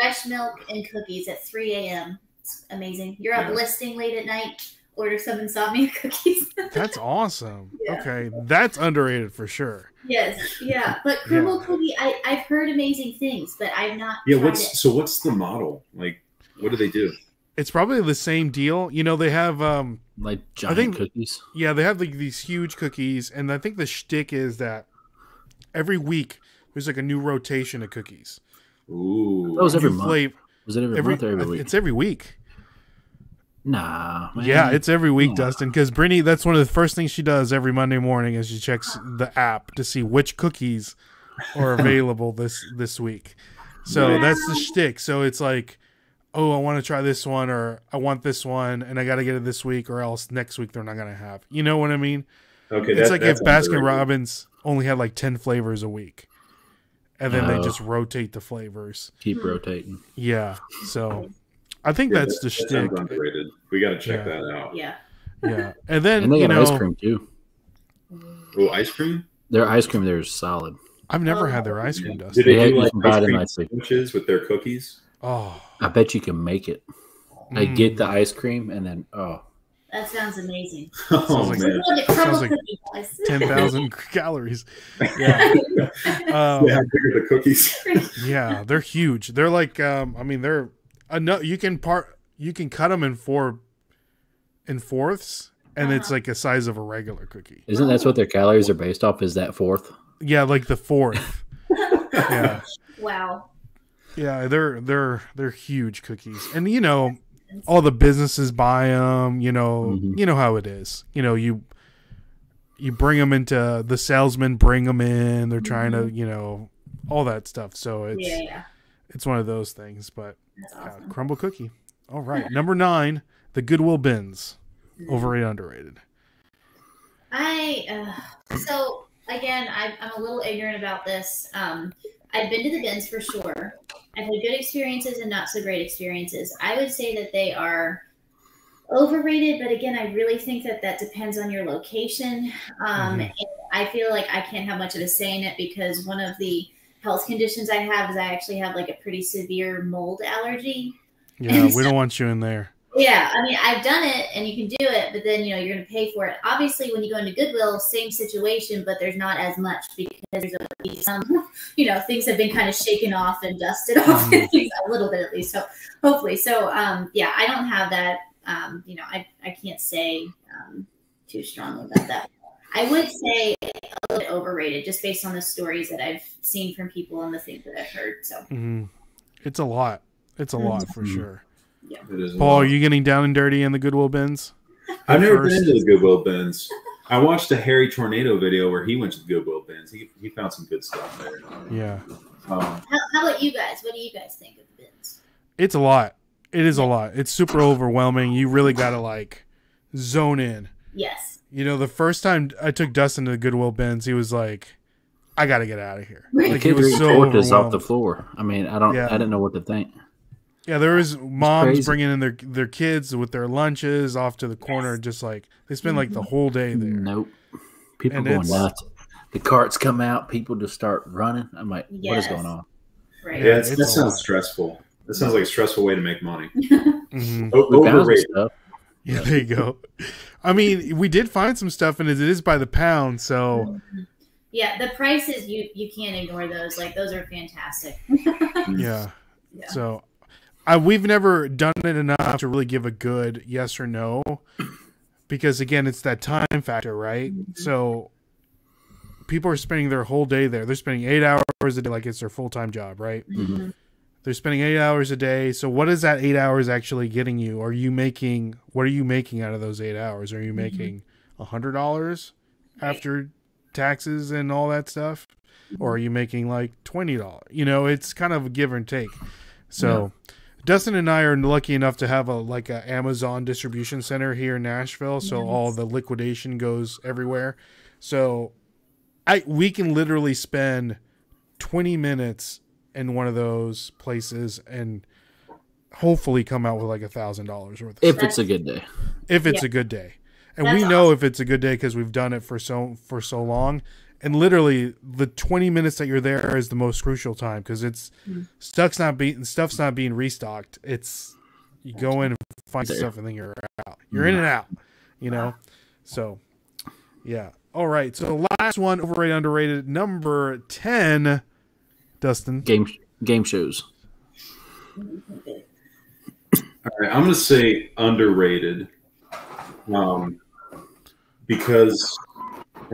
Fresh milk and cookies at 3 a.m. It's amazing. You're up listing late at night. Order some Insomnia cookies. That's awesome. Yeah. Okay, that's underrated for sure. Yes, yeah. But Crumble Cookie, I've heard amazing things, but I've not. Yeah. tried it. What's the model? Like, what do they do? It's probably the same deal. They have Like giant cookies. yeah, they have like these huge cookies, and I think the shtick is that every week there's like a new rotation of cookies. Ooh. That was every New month. flavor. Was it every month or every week? It's every week. Nah, man. Yeah, it's every week, Nah. Dustin, because Brittany, that's one of the first things she does every Monday morning is she checks the app to see which cookies are available this week. So that's the shtick. So it's like, oh, I want to try this one, or I want this one, and I got to get it this week, or else next week they're not going to have. You know what I mean? Okay, It's like if that's Baskin Robbins only had like 10 flavors a week, and then they just rotate the flavors. Keep rotating. Yeah. So I think that's the that shtick. sounds underrated. We got to check that out. Yeah. Yeah. And then, And they got ice cream too. Oh, ice cream? Their ice cream there is solid. I've never had their ice cream, Did Dustin. they Yeah, do you like can buy it ice in cream like- sandwiches with their cookies? Oh. I bet you can make it. I get the ice cream and then That sounds amazing. Oh like- man. Sounds like Cookie, guys. 10,000 calories. Yeah. Yeah, how big are the cookies? Yeah, they're huge. They're like, they're enough. You can cut them in fourths, and it's like a size of a regular cookie. isn't that what their calories are based off? Is that fourth? Yeah, like the fourth. Yeah, Wow. yeah, they're huge cookies, and all the businesses buy them. You know how it is. You bring them into the salesmen bring them in. They're trying to all that stuff. So it's one of those things. But That's awesome. Crumble cookie. All right, number 9, the Goodwill bins, overrated, underrated. So again, I'm a little ignorant about this. I've been to the bins for sure. I've had good experiences and not so great experiences. I would say that they are overrated, but again, I really think that depends on your location. And I feel like I can't have much of a say in it because one of the health conditions I have is I actually have like a pretty severe mold allergy. Yeah, we don't want you in there. Yeah, I mean, I've done it and you can do it, but then, you're going to pay for it. Obviously, when you go into Goodwill, same situation, but there's not as much because there's some, things have been kind of shaken off and dusted off a little bit at least. So hopefully. So, I don't have that. I can't say too strongly about that. I would say a little bit overrated just based on the stories that I've seen from people and the things that I've heard. So It's a lot. It's a lot for sure. Yeah. It is. Paul, are you getting down and dirty in the Goodwill bins? I've never been to the Goodwill bins. I watched a Harry Tornado video where he went to the Goodwill bins. He found some good stuff there. Yeah. How about you guys? What do you guys think of the bins? It's a lot. It is a lot. It's super overwhelming. You really got to zone in. Yes. The first time I took Dustin to the Goodwill bins, he was like, I got to get out of here. The Like, he kids was so report this off the overwhelmed. floor. I mean, I didn't know what to think. Yeah, there was moms crazy. bringing in their kids with their lunches off to the corner, just they spend the whole day there. Nope. People And going it's- nuts. The carts come out. People just start running. I'm like, what is Yes. going on? Right. Yeah, It's that a sounds lot. stressful. That sounds like a stressful way to make money. Mhm. We found some Overrated. stuff. Yeah, there you go. I mean, we did find some stuff, and it is by the pound, so Yeah, the prices you can't ignore those. Like those are fantastic. yeah. Yeah. So We've never done it enough to really give a good yes or no, because again, it's that time factor, right? So people are spending their whole day there. They're spending 8 hours a day, like it's their full-time job, right? Mm-hmm. They're spending 8 hours a day. So what is that 8 hours actually getting you? What are you making out of those 8 hours? Are you making $100 after taxes and all that stuff? Or are you making like $20? You know, it's kind of a give and take. So Dustin and I are lucky enough to have a Amazon distribution center here in Nashville. So all the liquidation goes everywhere. So we can literally spend 20 minutes in one of those places and hopefully come out with like $1,000 worth of If stuff. it's a good day. If it's a good day. And That's we know awesome. if it's a good day because we've done it for so long. And literally the 20 minutes that you're there is the most crucial time because it's stuff's not being restocked. It's you go in and find stuff and then you're out. You're in and out, you know? So yeah. All right. So the last one, overrated, underrated, number 10, Dustin. Game shows. All right, I'm going to say underrated, because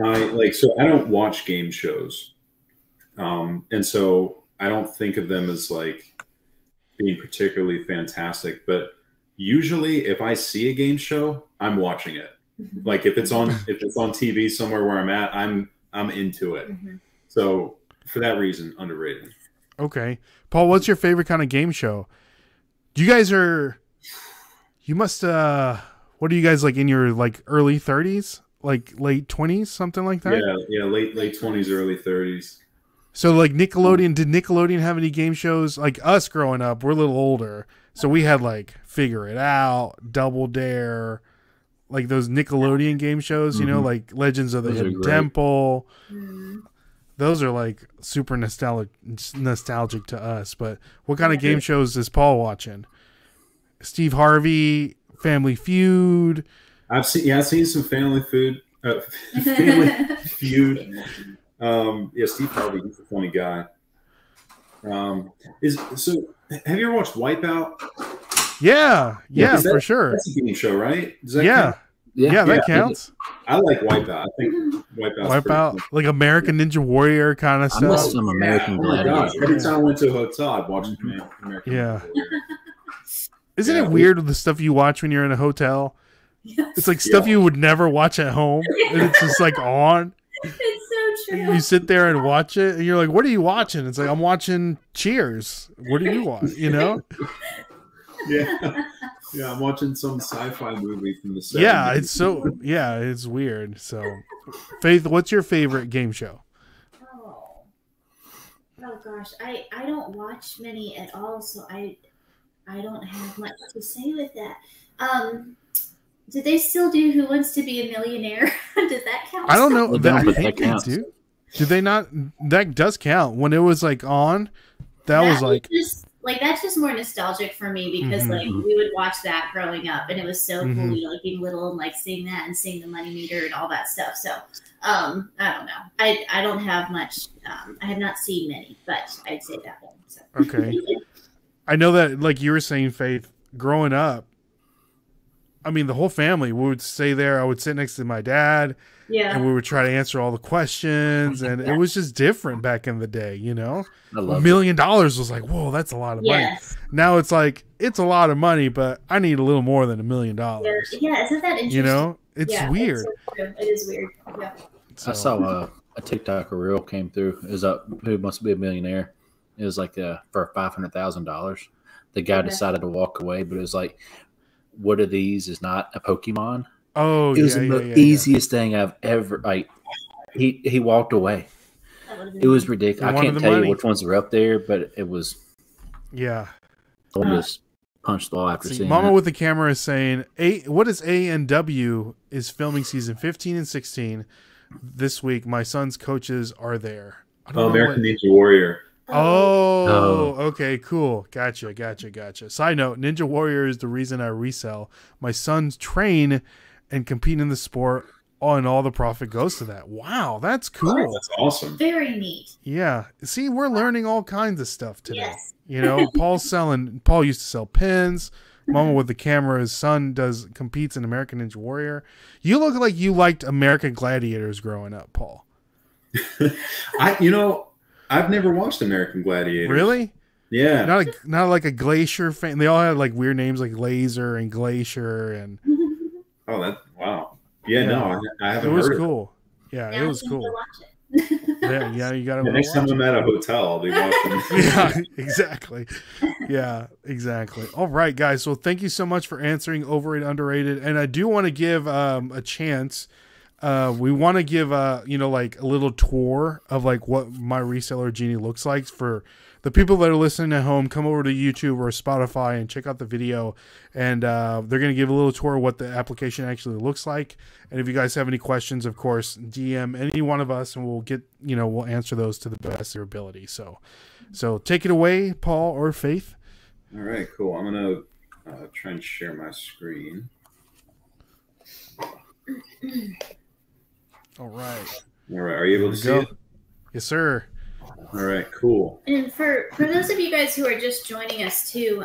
I don't watch game shows, and so I don't think of them as like being particularly fantastic. But usually, if I see a game show, I'm watching it. Like if it's on TV somewhere where I'm at, I'm into it. So for that reason, underrated. Okay. Paul, what's your favorite kind of game show? You must what are you guys like in your like early 30s? Like late 20s, something like that? Yeah, late 20s, early 30s. So like Nickelodeon, did Nickelodeon have any game shows? Like us growing up, we're a little older. So we had like Figure It Out, Double Dare, like those Nickelodeon game shows, you know, like Legends of the Hidden Temple. Those are like super nostalgic to us. But what kind of game shows is Paul watching? Steve Harvey, Family Feud. I've seen some Family Feud. Family Feud. Steve Harvey, he's a funny guy. Have you ever watched Wipeout? Yeah, for sure. That's a game show, right? Does that count? Yeah, that counts. I like Wipeout. I think Wipeout, like American Ninja Warrior kind of I miss stuff. some American Gladiators. Every time I went to a hotel, I'd watch American Ninja Warrior. Isn't it weird with the stuff you watch when you're in a hotel? It's like stuff you would never watch at home, and it's just like on. It's so true. You sit there and watch it, and you're like, "What are you watching?" It's like, "I'm watching Cheers." What do you watch? You know? Yeah, I'm watching some sci-fi movie from the 70s. Yeah, it's weird. So, Faith, what's your favorite game show? Oh gosh, I don't watch many at all, so I don't have much to say with that. Do they still do Who Wants to Be a Millionaire? Does that count? I don't know. I think that counts. they do. Do they not? That does count. When it was like on, that was like that's just more nostalgic for me because like we would watch that growing up and it was so cool, you know, like being little and like seeing that and seeing the money meter and all that stuff. So I don't know. I don't have much. I have not seen many, but I'd say that one. So. Okay. I know that, like you were saying, Faith, growing up, I mean, the whole family would stay there. I would sit next to my dad. Yeah. And we would try to answer all the questions. And it was just different back in the day, you know? $1 million was like, whoa, that's a lot of money. Now it's like, it's a lot of money, but I need a little more than $1 million. Yeah, isn't that interesting? You know? It's weird. It is weird. Yeah. So. I saw a TikTok reel came through. It was Who Wants to Be a Millionaire. It was like for $500,000. The guy decided to walk away, but it was like, what are these is not a Pokemon. Oh, it was the easiest thing I've ever like. He walked away. It was ridiculous. I can't tell you which ones were up there, but it was. Yeah. I just punched the wall after seeing Mama that. with the camera is saying, what is A&W is filming season 15 and 16 this week. My son's coaches are there. American Ninja Warrior. Oh, okay, cool. Gotcha. Side note, Ninja Warrior is the reason I resell. My sons train and compete in the sport and all the profit goes to that. Wow, that's cool. Wow, that's awesome. Very neat. Yeah. See, we're learning all kinds of stuff today. Yes. You know, Paul used to sell pins. Mama with the camera, his son competes in American Ninja Warrior. You look like you liked American Gladiators growing up, Paul. I've never watched American Gladiators. Really? Yeah. Not like a Glacier fan. They all had like weird names like Laser and Glacier and. Oh, wow. Yeah, no, I haven't. It was heard cool. Yeah, now it was cool. Yeah, you got to. Next time I'm at a hotel, I'll be watching. Yeah, exactly. Yeah, exactly. All right, guys. So thank you so much for answering overrated, underrated, and I do want to give a chance. We want to give like a little tour of like what my Reseller Genie looks like for the people that are listening at home. Come over to YouTube or Spotify and check out the video, and they're going to give a little tour of what the application actually looks like. And if you guys have any questions, of course, DM any one of us, and we'll answer those to the best of your ability. So take it away, Paul or Faith. All right, cool. I'm gonna try and share my screen. All right. Are you able to see it? Yes, sir. All right, cool. And for those of you guys who are just joining us too,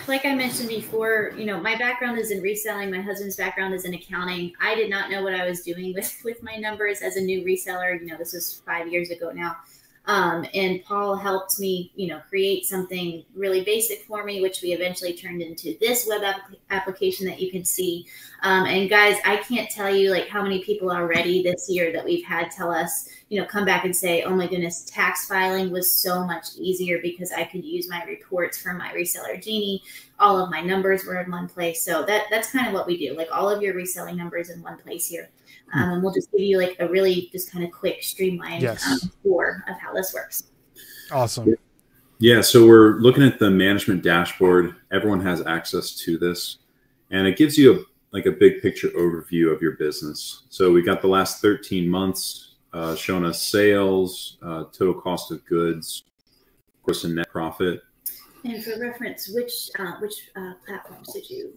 like I mentioned before, my background is in reselling. My husband's background is in accounting. I did not know what I was doing with my numbers as a new reseller. This was 5 years ago now. And Paul helped me, create something really basic for me, which we eventually turned into this web application that you can see. And guys, I can't tell you like how many people already this year that we've had tell us, come back and say, oh my goodness, tax filing was so much easier because I could use my reports from my Reseller Genie. All of my numbers were in one place. So that's kind of what we do. Like all of your reselling numbers in one place here. And we'll just give you like a really just kind of quick streamlined tour of how this works. Awesome. Yeah. So we're looking at the management dashboard. Everyone has access to this, and it gives you a big picture overview of your business. So we got the last 13 months showing us sales, total cost of goods, of course, and net profit. And for reference, which platforms did you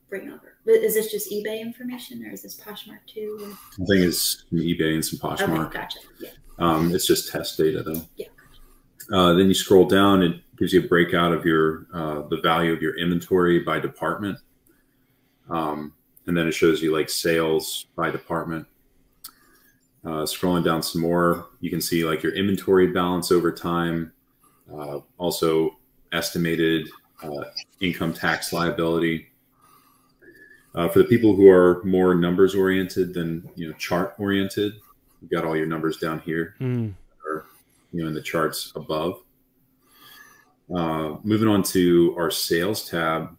bring over? Is this just eBay information, or is this Poshmark too? Or? I think it's some eBay and some Poshmark. Okay, gotcha. Yeah. It's just test data though. Yeah. Then you scroll down, it gives you a breakout of your the value of your inventory by department. And then it shows you like sales by department. Scrolling down some more, you can see like your inventory balance over time, also estimated income tax liability. For the people who are more numbers oriented than chart oriented, you've got all your numbers down here, or in the charts above. Moving on to our sales tab,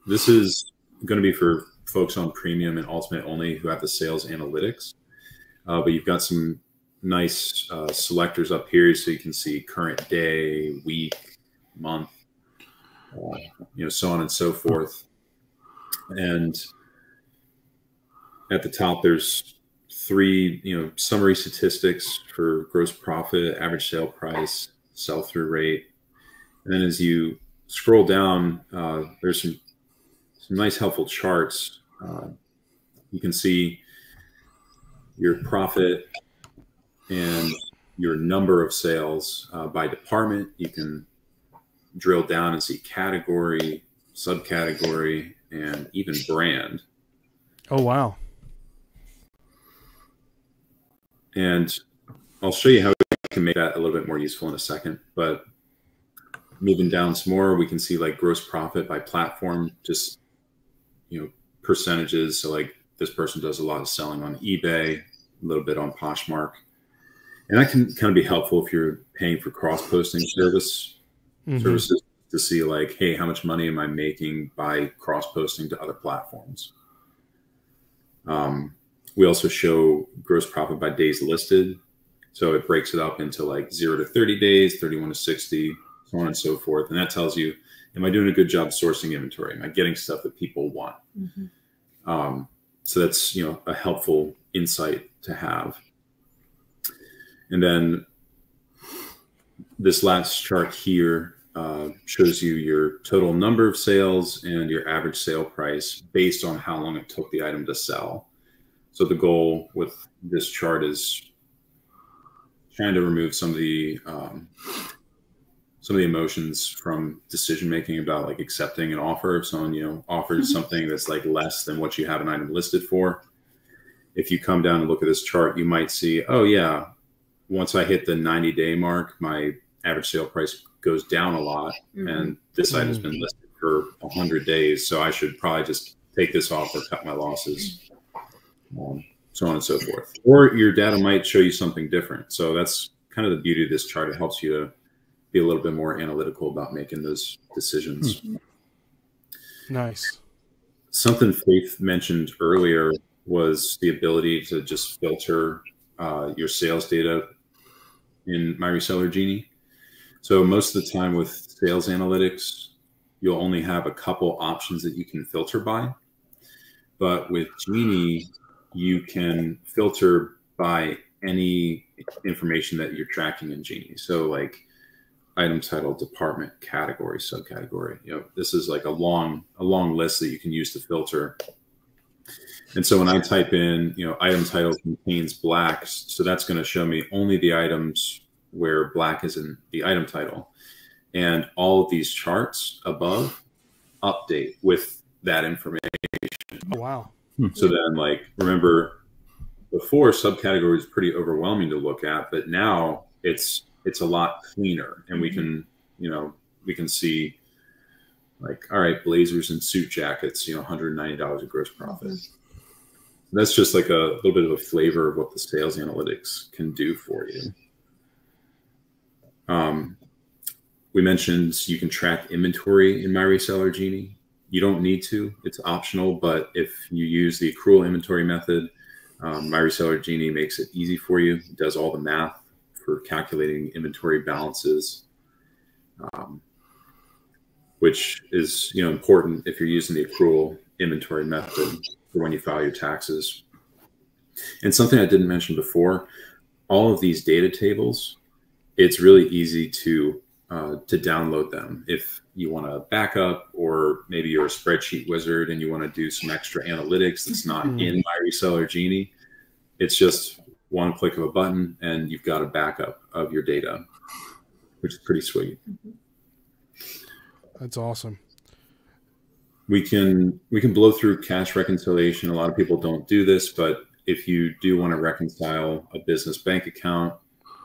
this is going to be for folks on premium and ultimate only who have the sales analytics. But you've got some nice selectors up here, so you can see current day, week, month, so on and so forth. And at the top, there's 3, summary statistics for gross profit, average sale price, sell-through rate. And then as you scroll down, there's some nice helpful charts. You can see your profit and your number of sales by department. You can drill down and see category, subcategory, and even brand. Oh, wow. And I'll show you how we can make that a little bit more useful in a second. But moving down some more, we can see like gross profit by platform, just, percentages. So like this person does a lot of selling on eBay, a little bit on Poshmark. And that can kind of be helpful if you're paying for cross-posting services to see like, hey, how much money am I making by cross-posting to other platforms? We also show gross profit by days listed. So it breaks it up into like 0 to 30 days, 31 to 60, so on and so forth. And that tells you, am I doing a good job sourcing inventory? Am I getting stuff that people want? So that's, a helpful insight to have. And then this last chart here shows you your total number of sales and your average sale price based on how long it took the item to sell. So the goal with this chart is trying to remove some of the emotions from decision making about like accepting an offer. If someone, you know, offers something that's like less than what you have an item listed for, if you come down and look at this chart, you might see, oh yeah, once I hit the 90-day mark, my average sale price goes down a lot, and this item has been listed for 100 days, so I should probably just take this off or cut my losses, so on and so forth. Or your data might show you something different. So that's kind of the beauty of this chart. It helps you to be a little bit more analytical about making those decisions. Nice. Something Faith mentioned earlier was the ability to just filter your sales data in My Reseller Genie. So most of the time with sales analytics, you'll only have a couple options that you can filter by. But with Genie, you can filter by any information that you're tracking in Genie. So like item title, department, category, subcategory. You know, this is like a long list that you can use to filter. And so when I type in, you know, item title contains black, so that's going to show me only the items where black is in the item title. And all of these charts above update with that information. Oh, wow. So then, like, remember, before subcategory is pretty overwhelming to look at, but now it's a lot cleaner, and we can, you know, we can see like, all right, blazers and suit jackets, you know, $190 of gross profit. That's just like a little bit of a flavor of what the sales analytics can do for you. We mentioned you can track inventory in My Reseller Genie. You don't need to, it's optional, but if you use the accrual inventory method, My Reseller Genie makes it easy for you. It does all the math for calculating inventory balances, which is, you know, important if you're using the accrual inventory method for when you file your taxes. And something I didn't mention before, all of these data tables, it's really easy to download them. If you want to back up, or maybe you're a spreadsheet wizard and you want to do some extra analytics that's not in My Reseller Genie, it's just one click of a button and you've got a backup of your data, which is pretty sweet. That's awesome. We can blow through cash reconciliation. A lot of people don't do this, but if you do want to reconcile a business bank account,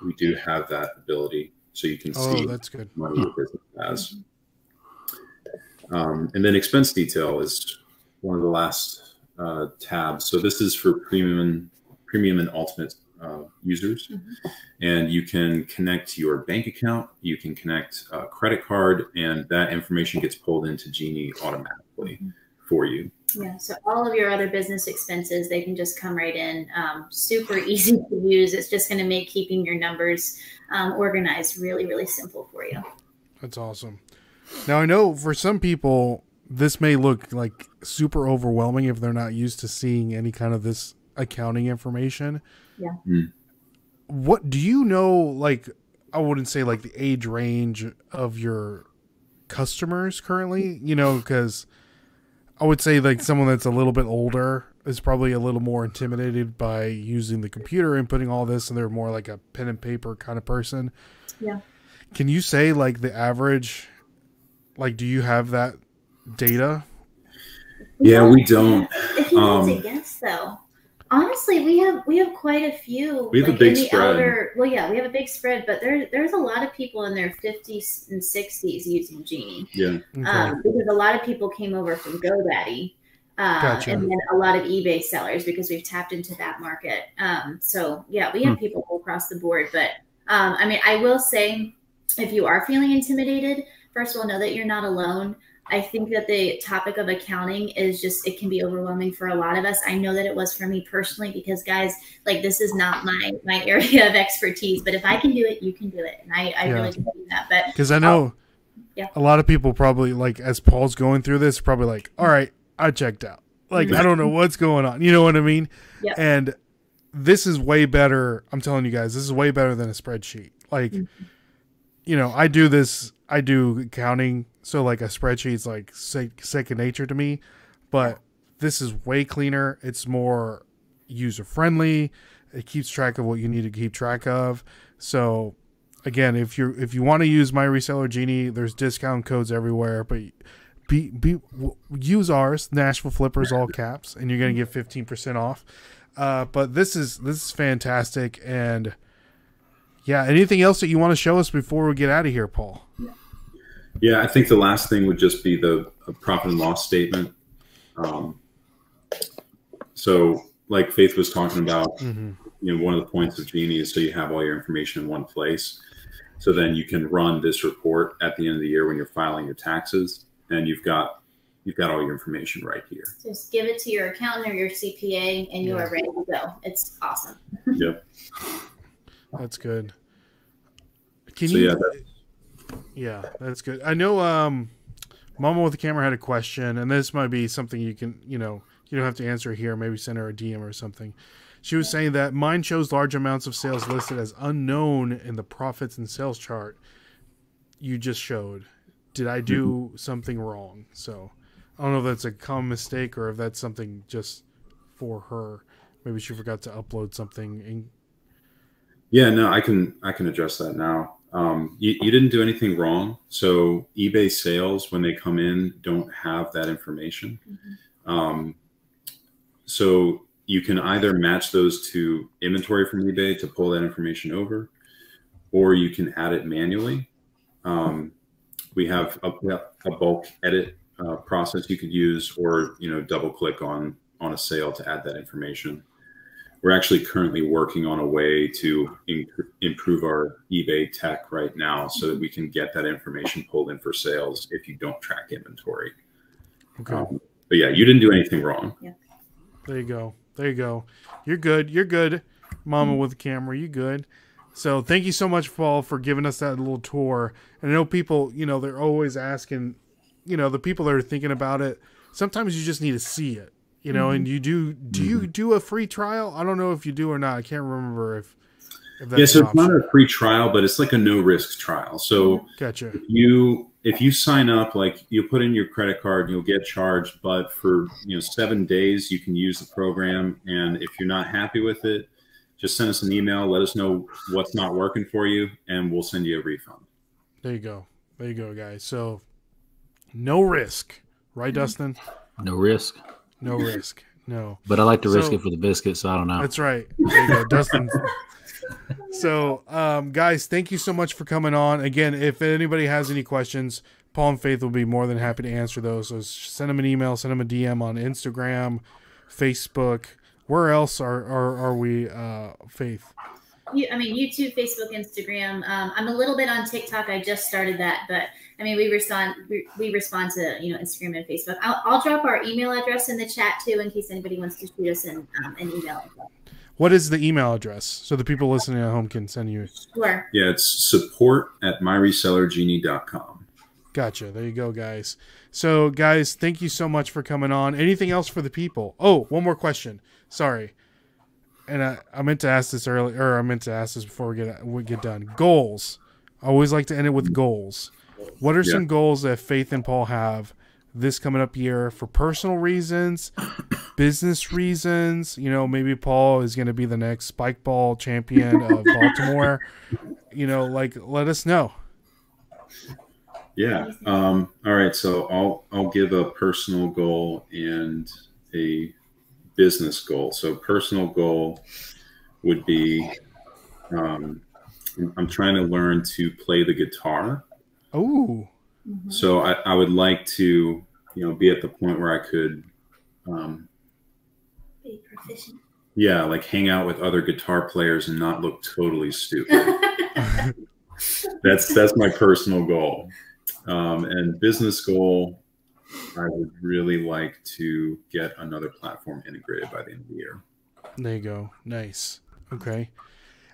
we do have that ability, so you can see that's good. money your business has. And then expense detail is one of the last tabs. So this is for premium and ultimate users, and you can connect your bank account, you can connect a credit card, and that information gets pulled into Genie automatically for you. Yeah, so all of your other business expenses, they can just come right in. Super easy to use. It's just going to make keeping your numbers organized really, really simple for you. That's awesome. Now, I know for some people, this may look like super overwhelming if they're not used to seeing any kind of this accounting information. Yeah. What do you know, like, I wouldn't say like the age range of your customers currently, you know, because I would say like someone that's a little bit older is probably a little more intimidated by using the computer and putting all this, and they're more like a pen and paper kind of person. Yeah. Can you say like the average, like, do you have that data? Yeah, we don't. If you had to guess though, honestly, we have quite a few. We have a big spread. We have a big spread, but there's a lot of people in their 50s and 60s using Genie. Yeah. Because a lot of people came over from GoDaddy, Gotcha. and then a lot of eBay sellers, because we've tapped into that market. So yeah, we have people all across the board. But I mean, I will say, if you are feeling intimidated, first of all, know that you're not alone. I think that the topic of accounting is just, it can be overwhelming for a lot of us. I know that it was for me personally, because guys, like, this is not my area of expertise, but if I can do it, you can do it. And I really believe that. But because I know a lot of people probably, like, as Paul's going through this, probably like, all right, I checked out. Like, I don't know what's going on. You know what I mean? Yep. And this is way better. I'm telling you guys, this is way better than a spreadsheet. Like, you know, I do accounting, so like a spreadsheet's like second nature to me, but this is way cleaner. It's more user friendly. It keeps track of what you need to keep track of. So again, if you want to use My Reseller Genie, there's discount codes everywhere, but use ours, Nashville Flippers, all caps, and you're gonna get 15% off. But this is fantastic. And yeah, anything else that you want to show us before we get out of here, Paul? Yeah, I think the last thing would just be the profit and loss statement. So like Faith was talking about, one of the points of Genie is so you have all your information in one place. So then you can run this report at the end of the year when you're filing your taxes, and you've got all your information right here. Just give it to your accountant or your CPA, and you are ready to go. It's awesome. Yep. That's good. Yeah, that's good. I know Mama with the Camera had a question, and this might be something you can, you don't have to answer here. Maybe send her a DM or something. She was saying that mine shows large amounts of sales listed as unknown in the profits and sales chart you just showed. Did I do something wrong? So I don't know if that's a common mistake or if that's something just for her. Maybe she forgot to upload something. Yeah, no, I can address that now. You didn't do anything wrong. So eBay sales, when they come in, don't have that information. So you can either match those to inventory from eBay to pull that information over, or you can add it manually. We have a bulk edit process you could use, or double click on a sale to add that information. We're actually currently working on a way to improve our eBay tech right now so that we can get that information pulled in for sales if you don't track inventory. Okay. But yeah, you didn't do anything wrong. Yeah. There you go. There you go. You're good. You're good, Mama with the Camera. You good. So thank you so much, Paul, for giving us that little tour. And I know people, they're always asking, the people that are thinking about it, sometimes you just need to see it. And you do you do a free trial? I don't know if you do or not. I can't remember if that's so it's not a free trial, but it's like a no risk trial. So gotcha. If you sign up, like you put in your credit card, you'll get charged, but for 7 days you can use the program. And if you're not happy with it, just send us an email, let us know what's not working for you, and we'll send you a refund. There you go. There you go, guys. So no risk, right, Dustin? No risk. No risk. No. But I like to risk it for the biscuit, so I don't know. That's right. There you go, Dustin. So, guys, thank you so much for coming on. Again, if anybody has any questions, Paul and Faith will be more than happy to answer those. So send them an email, send them a DM on Instagram, Facebook. Where else are we, Faith? YouTube, Facebook, Instagram. I'm a little bit on TikTok. I just started that, but we respond to Instagram and Facebook. I'll drop our email address in the chat too, in case anybody wants to shoot us an email. What is the email address so the people listening at home can send you? Sure. Yeah, it's support@myresellergenie.com. Gotcha. There you go, guys. So, guys, thank you so much for coming on. Anything else for the people? Oh, one more question. Sorry. And I meant to ask this earlier, or I meant to ask this before we get done. Goals. I always like to end it with goals. What are some goals that Faith and Paul have this coming up year for personal reasons, business reasons? Maybe Paul is going to be the next spike ball champion of Baltimore. Let us know. Yeah. All right. So I'll give a personal goal and a business goal. So personal goal would be I'm trying to learn to play the guitar. Oh. So I would like to be at the point where I could be proficient. Yeah, like hang out with other guitar players and not look totally stupid. That's my personal goal. And business goal, I would really like to get another platform integrated by the end of the year. There you go. Nice. Okay.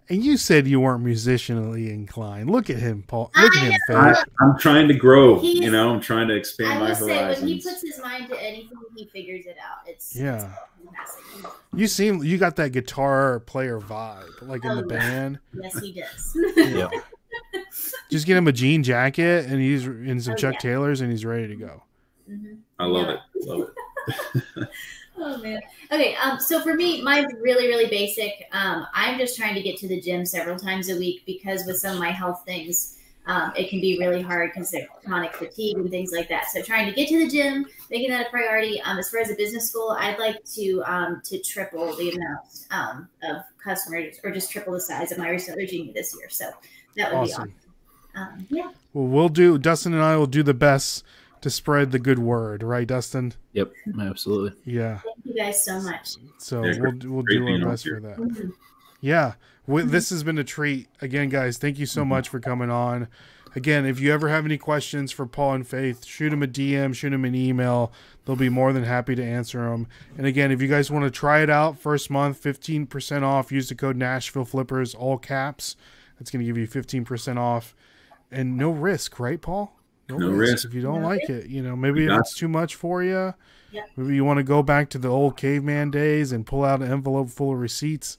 And you said you weren't musicianally inclined. Look at him, Paul. Look at him, Faith. I'm trying to grow. I'm trying to expand my horizons. I will say, when he puts his mind to anything, he figures it out. It's fantastic. You got that guitar player vibe, like in the band. Yes, he does. Yeah. Just get him a jean jacket and he's in some Chuck Taylors and he's ready to go. I love it. Love it. Oh man. Okay, so for me, mine's really, really basic. I'm just trying to get to the gym several times a week because with some of my health things, it can be really hard because they're chronic fatigue and things like that. So trying to get to the gym, making that a priority. As far as a business goal, I'd like to triple the amount of customers, or just triple the size of my Reseller Genie this year. So that would be awesome. Yeah. Well, Dustin and I will do the best to spread the good word, right, Dustin? Yep, absolutely. Yeah. Thank you guys so much. So we'll do our best for that. Mm-hmm. Yeah. This has been a treat. Again, guys, thank you so much for coming on. Again, if you ever have any questions for Paul and Faith, shoot them a DM, shoot them an email. They'll be more than happy to answer them. And again, if you guys want to try it out, first month, 15% off. Use the code NashvilleFlippers, all caps. That's going to give you 15% off. And no risk, right, Paul? No risk. If you don't like it, maybe if it's too much for you, maybe you want to go back to the old caveman days and pull out an envelope full of receipts,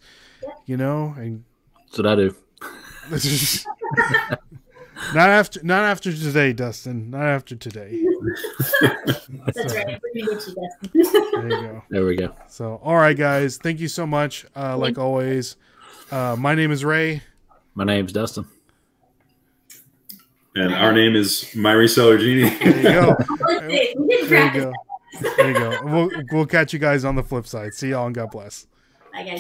and that's what I do. Not after today, Dustin. Not after today. That's right. We're gonna get you, Dustin. There you go. There we go. So, all right, guys. Thank you so much. Like always, my name is Ray. My name's Dustin. And our name is My Reseller Genie. There you go. There you go. We'll catch you guys on the flip side. See y'all and God bless. Bye, guys.